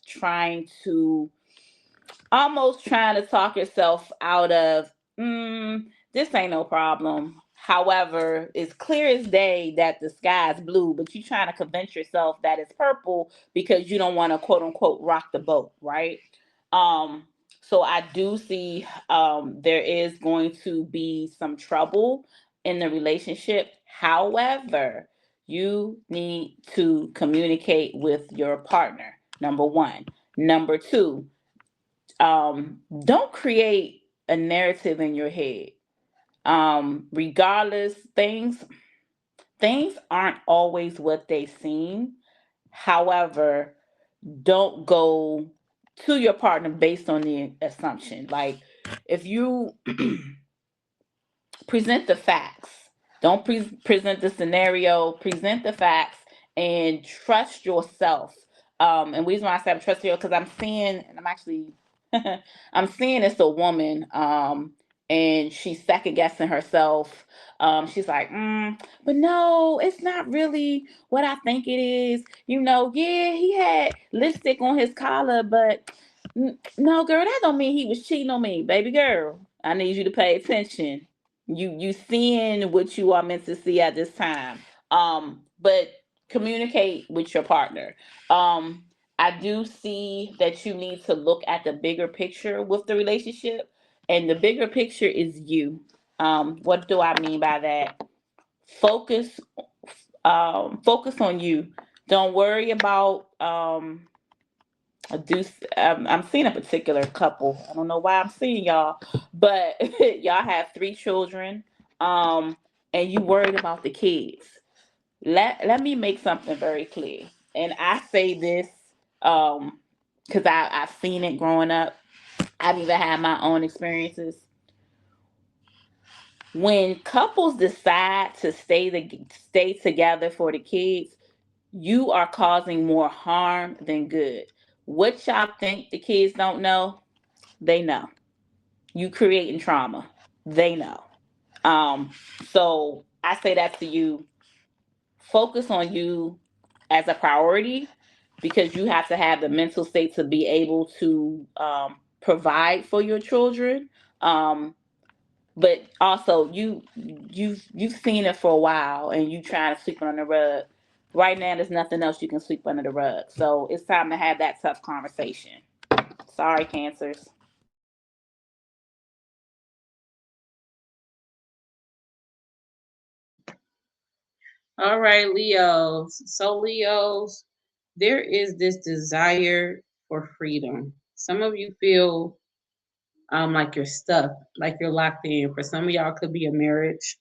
Speaker 2: almost trying to talk yourself out of, this ain't no problem. However, it's clear as day that the sky is blue, but you're trying to convince yourself that it's purple because you don't want to quote unquote rock the boat, right? Um, so I do see there is going to be some trouble in the relationship. However, you need to communicate with your partner, number one. Number two, don't create a narrative in your head. Regardless, things aren't always what they seem. However, don't go to your partner based on the assumption. Like, if you present the facts. Don't present the scenario. Present the facts and trust yourself. And the reason why I say trust you because I'm seeing, and I'm actually, I'm seeing it's a woman, and she's second guessing herself. She's like, but no, it's not really what I think it is. Yeah, he had lipstick on his collar, but no, girl, that don't mean he was cheating on me, baby girl. I need you to pay attention. You seeing what you are meant to see at this time. But communicate with your partner. I do see that you need to look at the bigger picture with the relationship, and the bigger picture is you. What do I mean by that? Focus focus on you. Don't worry about do I'm seeing a particular couple. I don't know why I'm seeing y'all, but y'all have 3 children, and you worried about the kids. Let me make something very clear, and I say this because I've seen it growing up. I've even had my own experiences. When couples decide to stay together for the kids, you are causing more harm than good. What y'all think the kids don't know, they know. You creating trauma, they know. Um, so I say that to you. Focus on you as a priority because you have to have the mental state to be able to provide for your children. Um, but also you've seen it for a while and you trying to sweep it under the rug. Right now, there's nothing else you can sweep under the rug. So it's time to have that tough conversation. Sorry, cancers.
Speaker 1: All right, Leos. So, Leos, there is this desire for freedom. Some of you feel like you're stuck, like you're locked in. For some of y'all, it could be a marriage,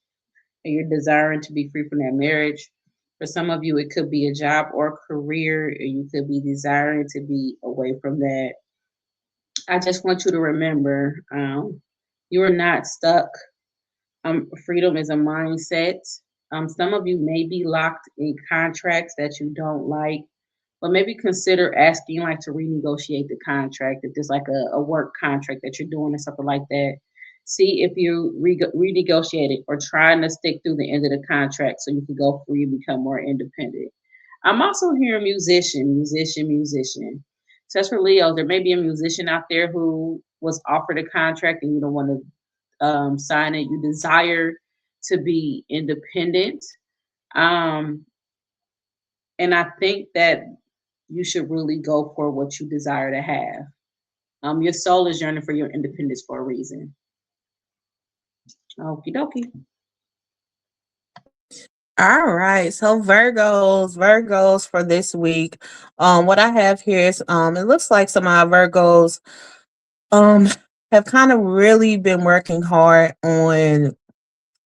Speaker 1: and you're desiring to be free from that marriage. For some of you, it could be a job or career, and you could be desiring to be away from that. I just want you to remember you are not stuck. Freedom is a mindset. Some of you may be locked in contracts that you don't like, but maybe consider asking like to renegotiate the contract if there's like a work contract that you're doing or something like that. See if you renegotiate it or trying to stick through the end of the contract so you can go free and become more independent. I'm also hearing musician. So as for Leo, there may be a musician out there who was offered a contract and you don't want to sign it. You desire to be independent. Um, and I think that you should really go for what you desire to have. Your soul is yearning for your independence for a reason. Okie dokie.
Speaker 3: All right. So Virgos for this week. What I have here is it looks like some of our Virgos um have kind of really been working hard on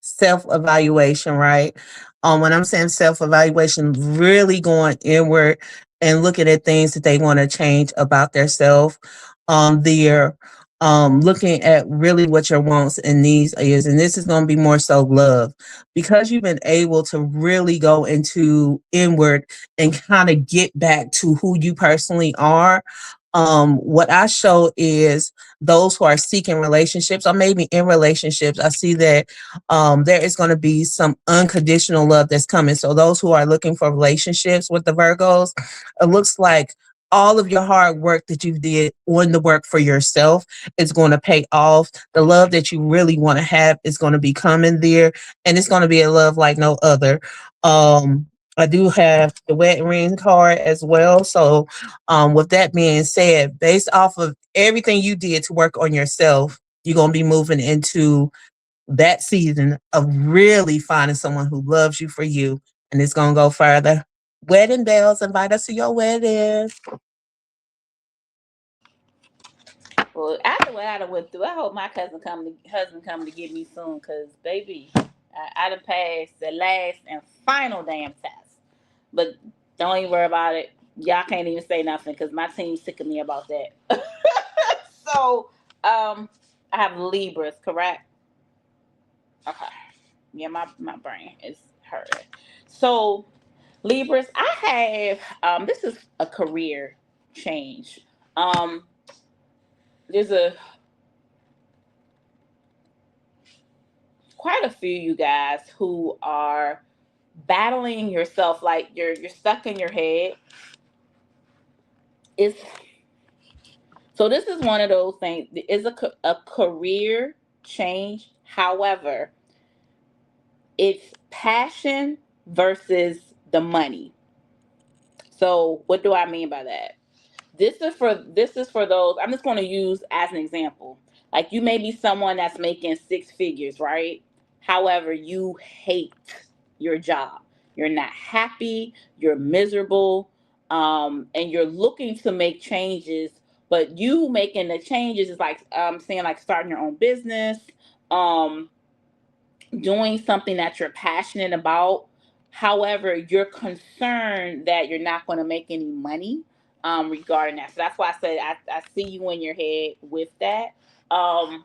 Speaker 3: self-evaluation, right? When I'm saying self-evaluation, really going inward and looking at things that they want to change about their self. They're looking at really what your wants and needs is, and this is going to be more so love because you've been able to really go into inward and kind of get back to who you personally are. What I show is those who are seeking relationships or maybe in relationships. I see that there is going to be some unconditional love that's coming. So those who are looking for relationships with the Virgos, it looks like all of your hard work that you did on the work for yourself is going to pay off. The love that you really want to have is going to be coming there, and it's going to be a love like no other. I do have the wedding ring card as well. So, with that being said, based off of everything you did to work on yourself, you're going to be moving into that season of really finding someone who loves you for you, and it's going to go further. Wedding bells, invite us to your wedding.
Speaker 2: Well, after what I done went through, I hope my husband come to get me soon, cause baby, I done passed the last and final damn test. But don't even worry about it. Y'all can't even say nothing, cause my team's sick of me about that. So, I have Libras, correct? Okay. Yeah, my brain is hurting. So Libras, I have this is a career change. Um, there's a quite a few you guys who are battling yourself, like you're stuck in your head. It's so this is one of those things. Is a career change. However, it's passion versus the money. So what do I mean by that? This is for those. I'm just going to use as an example. Like you may be someone that's making six figures, right? However, you hate your job. You're not happy. You're miserable, and you're looking to make changes. But you making the changes is like saying like starting your own business, um, doing something that you're passionate about. However, you're concerned that you're not going to make any money regarding that. So that's why I said I see you in your head with that. Um,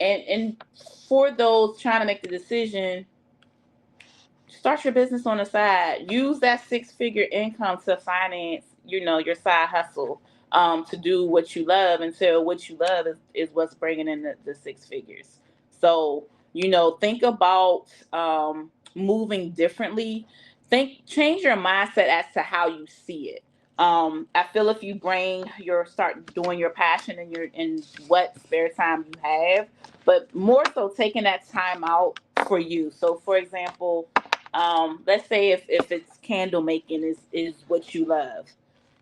Speaker 2: and for those trying to make the decision, start your business on the side. Use that six figure income to finance, your side hustle, to do what you love until what you love is what's bringing in the six figures. So, think about moving differently. Change your mindset as to how you see it. I feel if you start doing your passion in what spare time you have, but more so taking that time out for you. So, for example, let's say if it's candle making is what you love,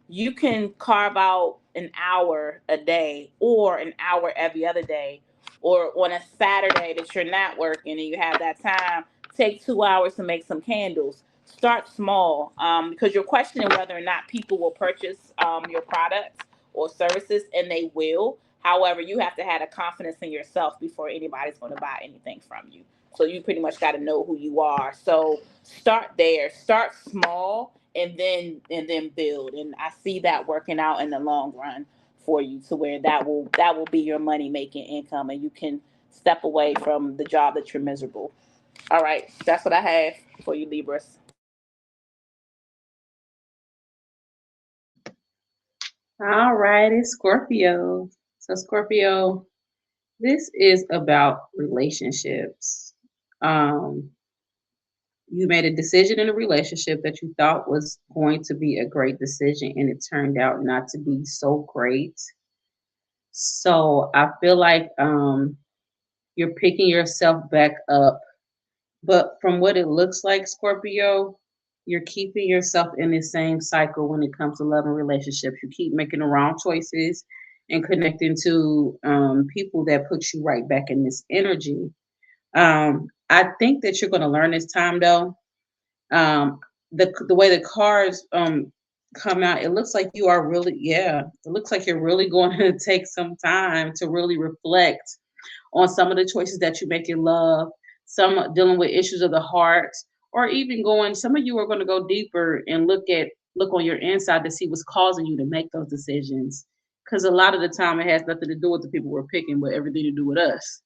Speaker 2: you can carve out an hour a day or an hour every other day, or on a Saturday that you're not working and you have that time, take 2 hours to make some candles. Start small, because you're questioning whether or not people will purchase your products or services, and they will. However, you have to have a confidence in yourself before anybody's going to buy anything from you. So you pretty much got to know who you are. So start there. Start small, and then build. And I see that working out in the long run for you, to where that will be your money making income, and you can step away from the job that you're miserable. All right, that's what I have for you, Libras.
Speaker 1: All righty, Scorpio. So Scorpio, this is about relationships. Um, you made a decision in a relationship that you thought was going to be a great decision, and it turned out not to be so great. So I feel like you're picking yourself back up. But from what it looks like, Scorpio, you're keeping yourself in the same cycle when it comes to love and relationships. You keep making the wrong choices and connecting to people that put you right back in this energy. I think that you're going to learn this time, though. The way the cards come out, it looks like you are really, yeah, it looks like you're really going to take some time to really reflect on some of the choices that you make in love, some dealing with issues of the heart, or even some of you are going to go deeper and look on your inside to see what's causing you to make those decisions. Because a lot of the time it has nothing to do with the people we're picking, but everything to do with us.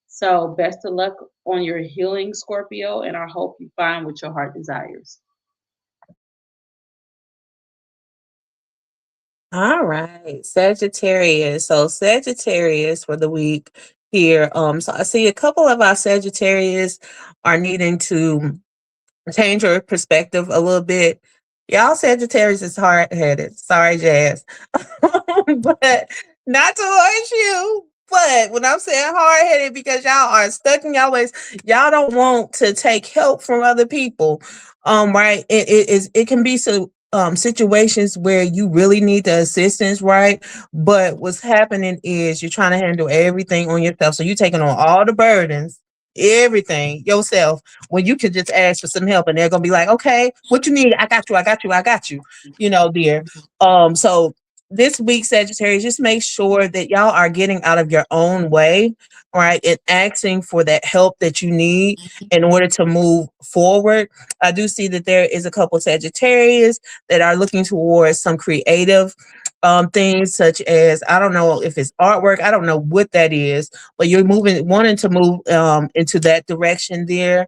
Speaker 1: So best of luck on your healing, Scorpio, and I hope you find what your heart desires.
Speaker 3: All right, Sagittarius. So Sagittarius for the week here. So I see a couple of our Sagittarius are needing to change your perspective a little bit. Y'all Sagittarius is hard headed. Sorry, Jazz. But not towards you. But when I'm saying hard headed, because y'all are stuck in y'all ways, y'all don't want to take help from other people. Right. It can be so situations where you really need the assistance, right? But what's happening is you're trying to handle everything on yourself. So you're taking on all the burdens, everything yourself, when you could just ask for some help and they're gonna be like, okay, what you need? I got you, I got you, I got you, dear. So this week, Sagittarius, just make sure that y'all are getting out of your own way, right, and asking for that help that you need in order to move forward. I do see that there is a couple Sagittarius that are looking towards some creative things, such as, I don't know if it's artwork, I don't know what that is, but you're wanting to move into that direction there.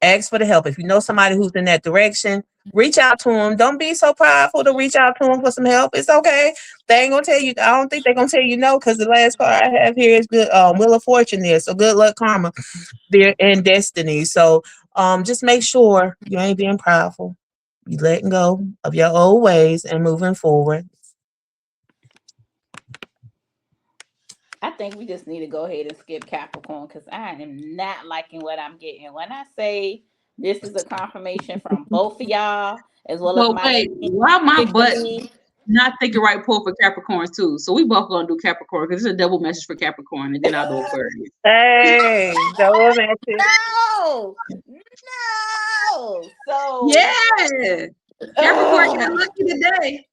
Speaker 3: Ask for the help. If you know somebody who's in that direction, reach out to them. Don't be so prideful to reach out to them for some help. It's okay. They ain't gonna tell you. I don't think they're gonna tell you no, because the last card I have here is good. Wheel of Fortune there. So good luck, karma there, and destiny. So just make sure you ain't being prideful. You letting go of your old ways and moving forward.
Speaker 2: I think we just need to go ahead and skip Capricorn because I am not liking what I'm getting. When I say this is a confirmation from both of y'all, as well as
Speaker 1: But
Speaker 2: my
Speaker 1: wait, why my butt
Speaker 2: me.
Speaker 1: not thinking right pull for Capricorns too? So we both gonna do Capricorn because it's a double message for Capricorn, and then I'll do Aquarius.
Speaker 3: Hey, double matches.
Speaker 2: No, no. So,
Speaker 1: Yeah, Capricorn got lucky today.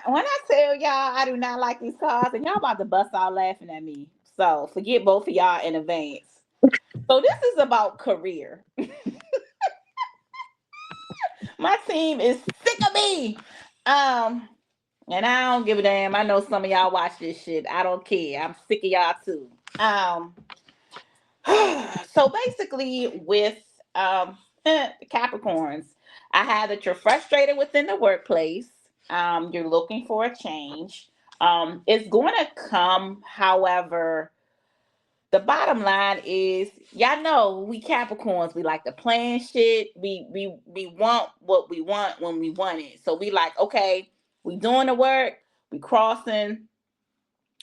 Speaker 2: when I tell y'all I do not like these cards, and y'all about to bust out laughing at me. So forget both of y'all in advance. So this is about career. My team is sick of me. And I don't give a damn. I know some of y'all watch this shit. I don't care. I'm sick of y'all too. So basically with the Capricorns, I have that you're frustrated within the workplace. You're looking for a change. It's going to come, however, the bottom line is, y'all know we Capricorns, we like to plan shit. We want what we want when we want it. So we like, okay, we doing the work, we crossing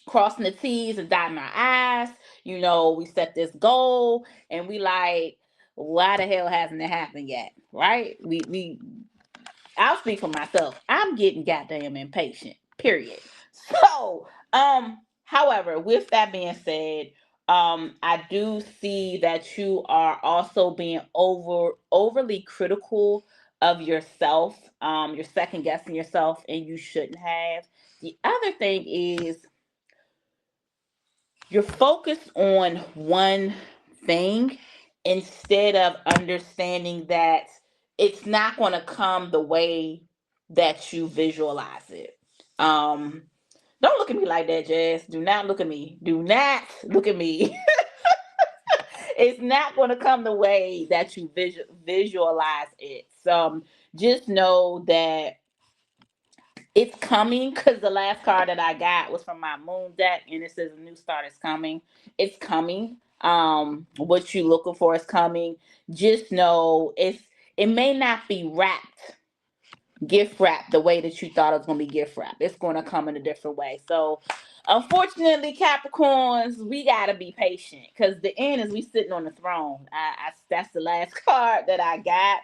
Speaker 2: the T's and dotting our I's. You know, we set this goal and we like, why the hell hasn't it happened yet? Right? I'll speak for myself. I'm getting goddamn impatient. Period. So, however, with that being said, I do see that you are also being overly critical of yourself. You're second guessing yourself, and you shouldn't have. The other thing is you're focused on one thing instead of understanding that it's not going to come the way that you visualize it. Don't look at me like that, Jazz. Do not look at me. Do not look at me. It's not going to come the way that you visualize it. So just know that it's coming, because the last card that I got was from my moon deck and it says a new start is coming. It's coming. What you looking for is coming. Just know it may not be gift wrapped the way that you thought it was going to be gift wrapped. It's going to come in a different way. So unfortunately, Capricorns, we got to be patient because the end is we sitting on the throne. That's the last card that I got.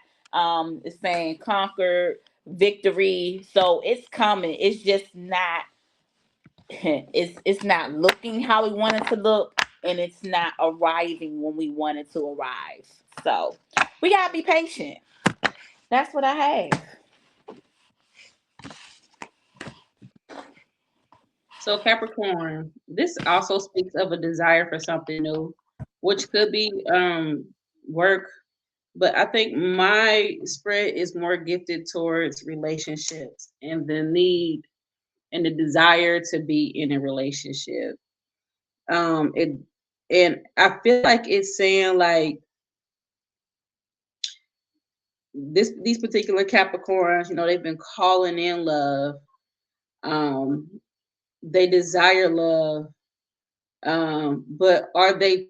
Speaker 2: It's saying conquered, victory. So it's coming. It's just not it's not looking how we want it to look, and it's not arriving when we want it to arrive. So we gotta be patient. That's what I have.
Speaker 1: So Capricorn, this also speaks of a desire for something new, which could be work, but I think my spread is more gifted towards relationships and the need and the desire to be in a relationship. It and I feel like it's saying like these particular Capricorns, they've been calling in love. Um, they desire love, but are they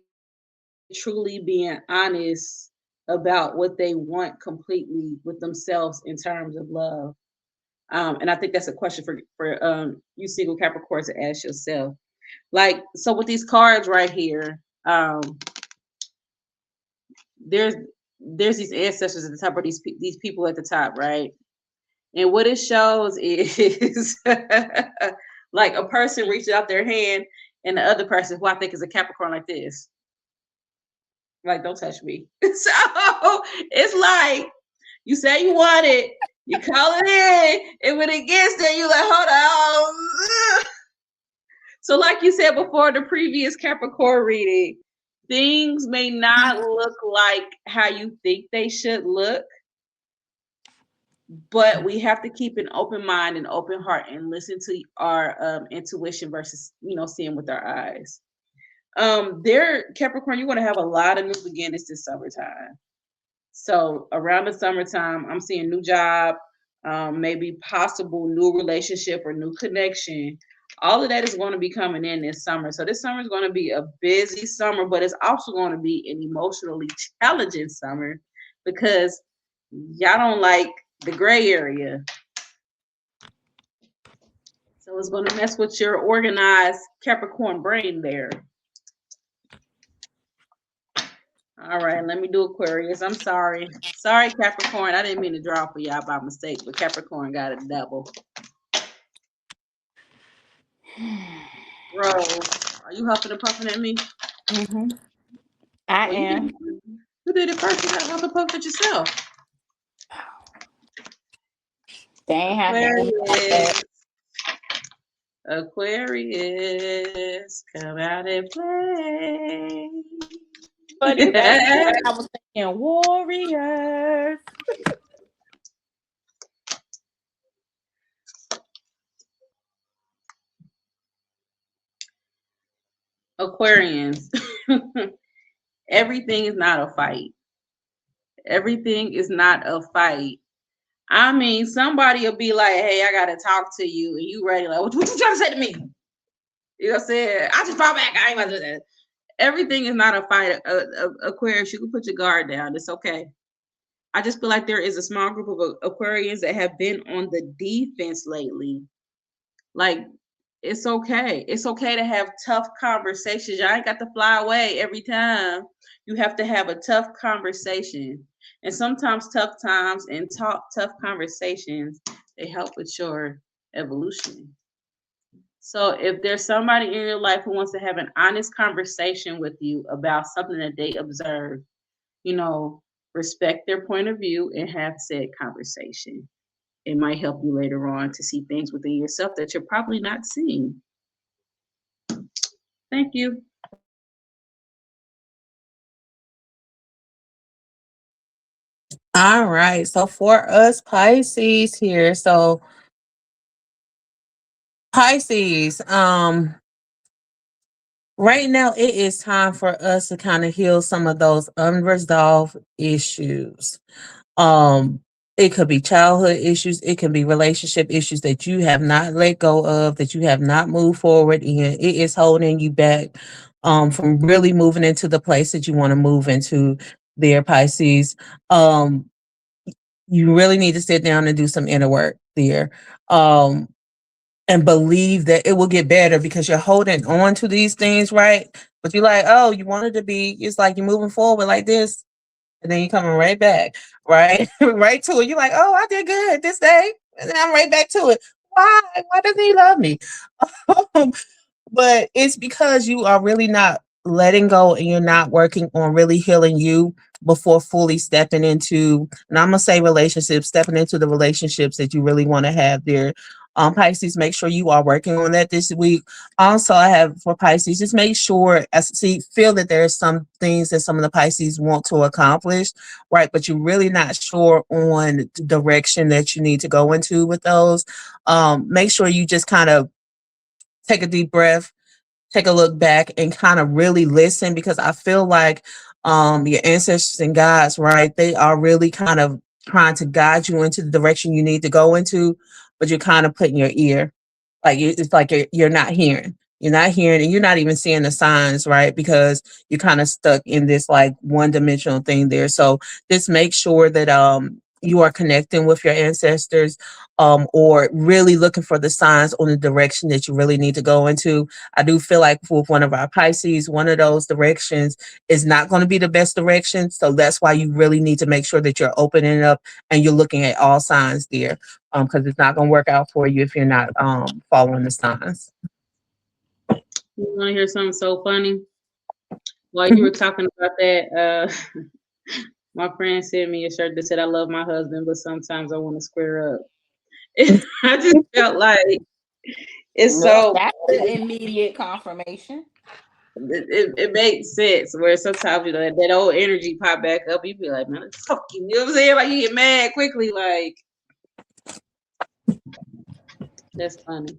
Speaker 1: truly being honest about what they want completely with themselves in terms of love? And I think that's a question for you single Capricorns to ask yourself. Like, so with these cards right here, there's these ancestors at the top, or these people at the top, right? And what it shows is like a person reaches out their hand, and the other person, who I think is a Capricorn, like this, like, don't touch me. So it's like, you say you want it, You call it in, and when it gets there, you like, hold on. So, like you said before, the previous Capricorn reading, things may not look like how you think they should look, but we have to keep an open mind and open heart and listen to our intuition versus, seeing with our eyes. There, Capricorn, you're going to have a lot of new beginnings this summertime. So around the summertime, I'm seeing new job, maybe possible new relationship or new connection. All of that is going to be coming in this summer. So this summer is going to be a busy summer, but it's also going to be an emotionally challenging summer because y'all don't like the gray area. So it's going to mess with your organized Capricorn brain there. All right, let me do Aquarius. I'm sorry. Sorry, Capricorn. I didn't mean to draw for y'all by mistake, but Capricorn got a double. Rose, are you huffing and puffing at me?
Speaker 2: Mm-hmm. I am.
Speaker 1: You did it first. You got to huff and puff at yourself.
Speaker 2: They ain't have to do like that.
Speaker 1: Aquarius, come out and play.
Speaker 2: Funny, I was thinking Warriors.
Speaker 1: Aquarians, everything is not a fight. Everything is not a fight. I mean, somebody will be like, "Hey, I gotta talk to you," and you ready? Like, what you trying to say to me? You know what I'm saying? I just brought back. I ain't about to do that. Everything is not a fight. Aquarius, you can put your guard down. It's okay. I just feel like there is a small group of Aquarians that have been on the defense lately. Like, it's okay. It's okay to have tough conversations. Y'all ain't got to fly away every time. You have to have a tough conversation. And sometimes tough times and tough conversations, they help with your evolution. So if there's somebody in your life who wants to have an honest conversation with you about something that they observe, respect their point of view and have said conversation. It might help you later on to see things within yourself that you're probably not seeing. Thank you.
Speaker 3: All right. So for us Pisces here, so Pisces, right now it is time for us to kind of heal some of those unresolved issues. Um, it could be childhood issues, it can be relationship issues that you have not let go of, that you have not moved forward in. It is holding you back from really moving into the place that you want to move into there, Pisces. You really need to sit down and do some inner work there. And believe that it will get better because you're holding on to these things, right? But you're like, oh, you wanted to be, it's like you're moving forward like this, and then you're coming right back, right? Right to it. You're like, oh, I did good this day. And then I'm right back to it. Why? Why doesn't he love me? But it's because you are really not letting go and you're not working on really healing you before fully stepping into, and I'm gonna say relationships, stepping into the relationships that you really want to have there. Pisces, make sure you are working on that this week. Also, I have for Pisces, just make sure, feel that there's some things that some of the Pisces want to accomplish, right? But you're really not sure on the direction that you need to go into with those. Make sure you just kind of take a deep breath, take a look back and kind of really listen, because I feel like your ancestors and guides, right, they are really kind of trying to guide you into the direction you need to go into, but you're kind of putting your ear, like it's like you're not hearing. You're not hearing and you're not even seeing the signs, right? Because you're kind of stuck in this like one dimensional thing there. So just make sure that you are connecting with your ancestors, or really looking for the signs on the direction that you really need to go into. I do feel like with one of our Pisces, one of those directions is not going to be the best direction. So that's why you really need to make sure that you're opening up and you're looking at all signs there, because it's not going to work out for you if you're not following the signs.
Speaker 1: You want to hear something so funny? While you were talking about that, My friend sent me a shirt that said, "I love my husband, but sometimes I want to square up." I just felt like it's
Speaker 2: Well,
Speaker 1: so.
Speaker 2: that's the immediate confirmation.
Speaker 1: It makes sense where sometimes that old energy pop back up. You be like, man, fuck you. You know what I'm saying? Like you get mad quickly. Like that's funny.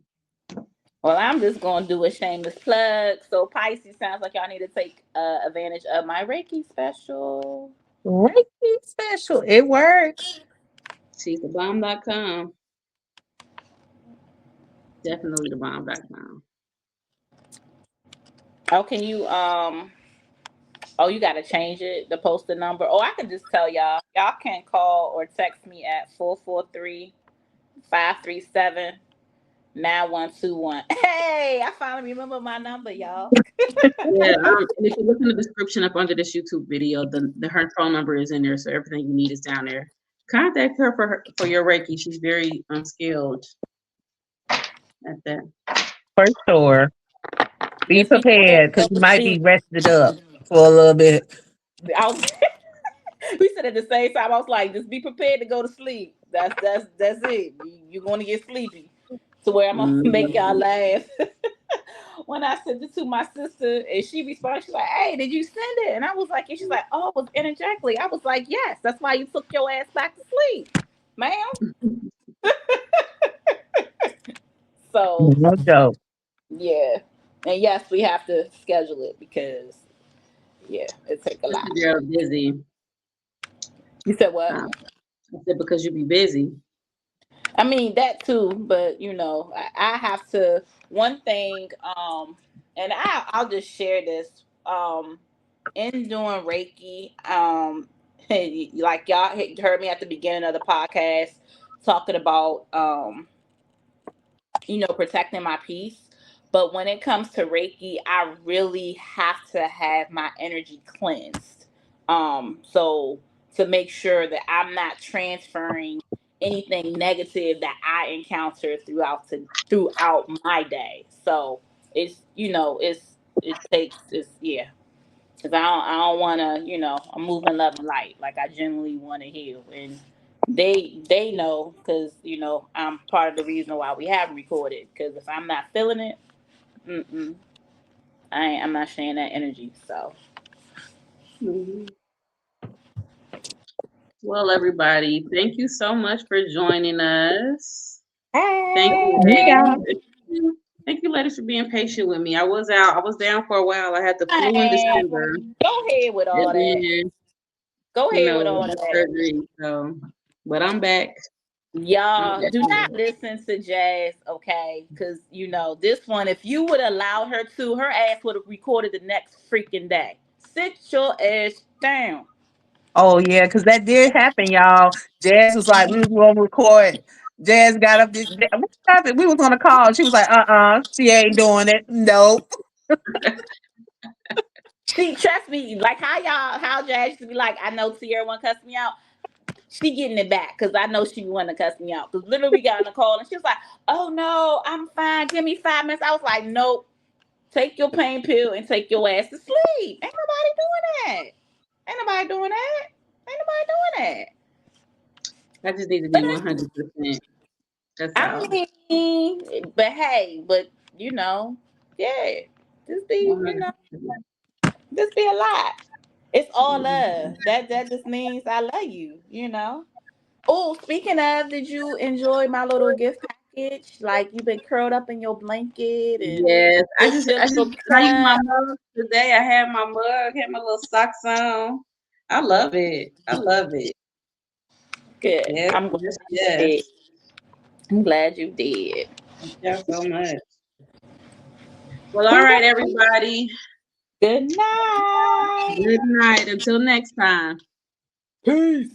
Speaker 2: Well, I'm just gonna do a shameless plug. So Pisces sounds like y'all need to take advantage of my Reiki special.
Speaker 3: Reiki special. It works.
Speaker 1: She's the bomb.com. Definitely the bomb.com.
Speaker 2: Oh, can you oh, you gotta change it, the posted number. Oh, I can just tell y'all. Y'all can call or text me at 443-537-9121. Hey, I finally remember my number, y'all.
Speaker 1: Yeah, and if you look in the description up under this YouTube video, the her phone number is in there, so everything you need is down there. Contact her for your Reiki. She's very unskilled at that.
Speaker 3: For sure. Be
Speaker 2: Just be prepared
Speaker 3: prepared
Speaker 2: to
Speaker 3: because
Speaker 2: go
Speaker 3: you
Speaker 2: to
Speaker 3: might be
Speaker 2: sleep.
Speaker 3: rested up for a little bit.
Speaker 2: I was, we said at the same time. I was like, just be prepared to go to sleep. That's it. You're going to get sleepy. To where I'm gonna make y'all
Speaker 1: Mhm.
Speaker 2: laugh. When I sent it to my sister, and she responded, she's like, "Hey, did you send it?" And I was like, and she's like, "Oh, it was energetically." I was like, "Yes, that's why you took your ass back to sleep, ma'am." So
Speaker 3: No joke.
Speaker 2: yeah, and yes, we have to schedule it because yeah, it take a lot.
Speaker 1: Sister girl busy.
Speaker 2: You said what?
Speaker 1: I said because you be busy.
Speaker 2: I mean that too, but I have to. One thing, and I'll just share this. In doing Reiki, like y'all heard me at the beginning of the podcast talking about, protecting my peace. But when it comes to Reiki, I really have to have my energy cleansed. So to make sure that I'm not transferring anything negative that I encounter throughout my day. So it takes it's yeah. Cause I don't want to, I'm moving love and light. Like I genuinely want to heal, and they know, cause I'm part of the reason why we haven't recorded. Cause if I'm not feeling it, mm-mm, I'm not sharing that energy. So
Speaker 1: Mhm. Well, everybody, thank you so much for joining us. Thank you,
Speaker 2: hey,
Speaker 3: Yeah.
Speaker 1: ladies. Thank you, ladies, for being patient with me. I was out. I was down for a while. I had the flu in
Speaker 2: hey,
Speaker 1: December,
Speaker 2: go ahead with all
Speaker 1: and
Speaker 2: that.
Speaker 1: then
Speaker 2: Go ahead with all
Speaker 1: the
Speaker 2: that.
Speaker 1: surgery. So, but I'm back. I'm
Speaker 2: Y'all do
Speaker 1: definitely
Speaker 2: not listen to Jazz, okay? Because this one, if you would allow her to, her ass would have recorded the next freaking day. Sit your ass down.
Speaker 3: Oh yeah, because that did happen, y'all. Jazz was like, we was gonna record. Jazz got up. What happened? We was on a call. She was like, she ain't doing it. Nope.
Speaker 2: See, trust me, like how Jazz used to be like, I know Tiara want to cuss me out. She getting it back because I know she want to cuss me out. Because literally we got on the call and she was like, "Oh no, I'm fine. Give me 5 minutes." I was like, "Nope. Take your pain pill and take your ass to sleep. Ain't nobody doing that. Ain't nobody doing that. Ain't nobody doing that."
Speaker 1: I just need to
Speaker 2: But
Speaker 1: be 100%. That's
Speaker 2: I
Speaker 1: all.
Speaker 2: mean, but hey, yeah, just be,
Speaker 1: 100%.
Speaker 2: just be a lot. It's all love. That just means I love you. Oh, speaking of, did you enjoy my little gift package? Like you've been curled up in your blanket and
Speaker 1: Yes,
Speaker 2: it's your
Speaker 1: I just
Speaker 2: little
Speaker 1: saw you my
Speaker 2: cup.
Speaker 1: mug today. I had my mug, had my little socks on. I love it. I love it.
Speaker 2: Good.
Speaker 1: Yes,
Speaker 2: I'm glad
Speaker 1: yes,
Speaker 2: you did.
Speaker 1: yes.
Speaker 2: I'm glad you did.
Speaker 1: Thank y'all so much. Well, all right, everybody.
Speaker 2: Good night.
Speaker 1: Good night. Until next time.
Speaker 2: Peace.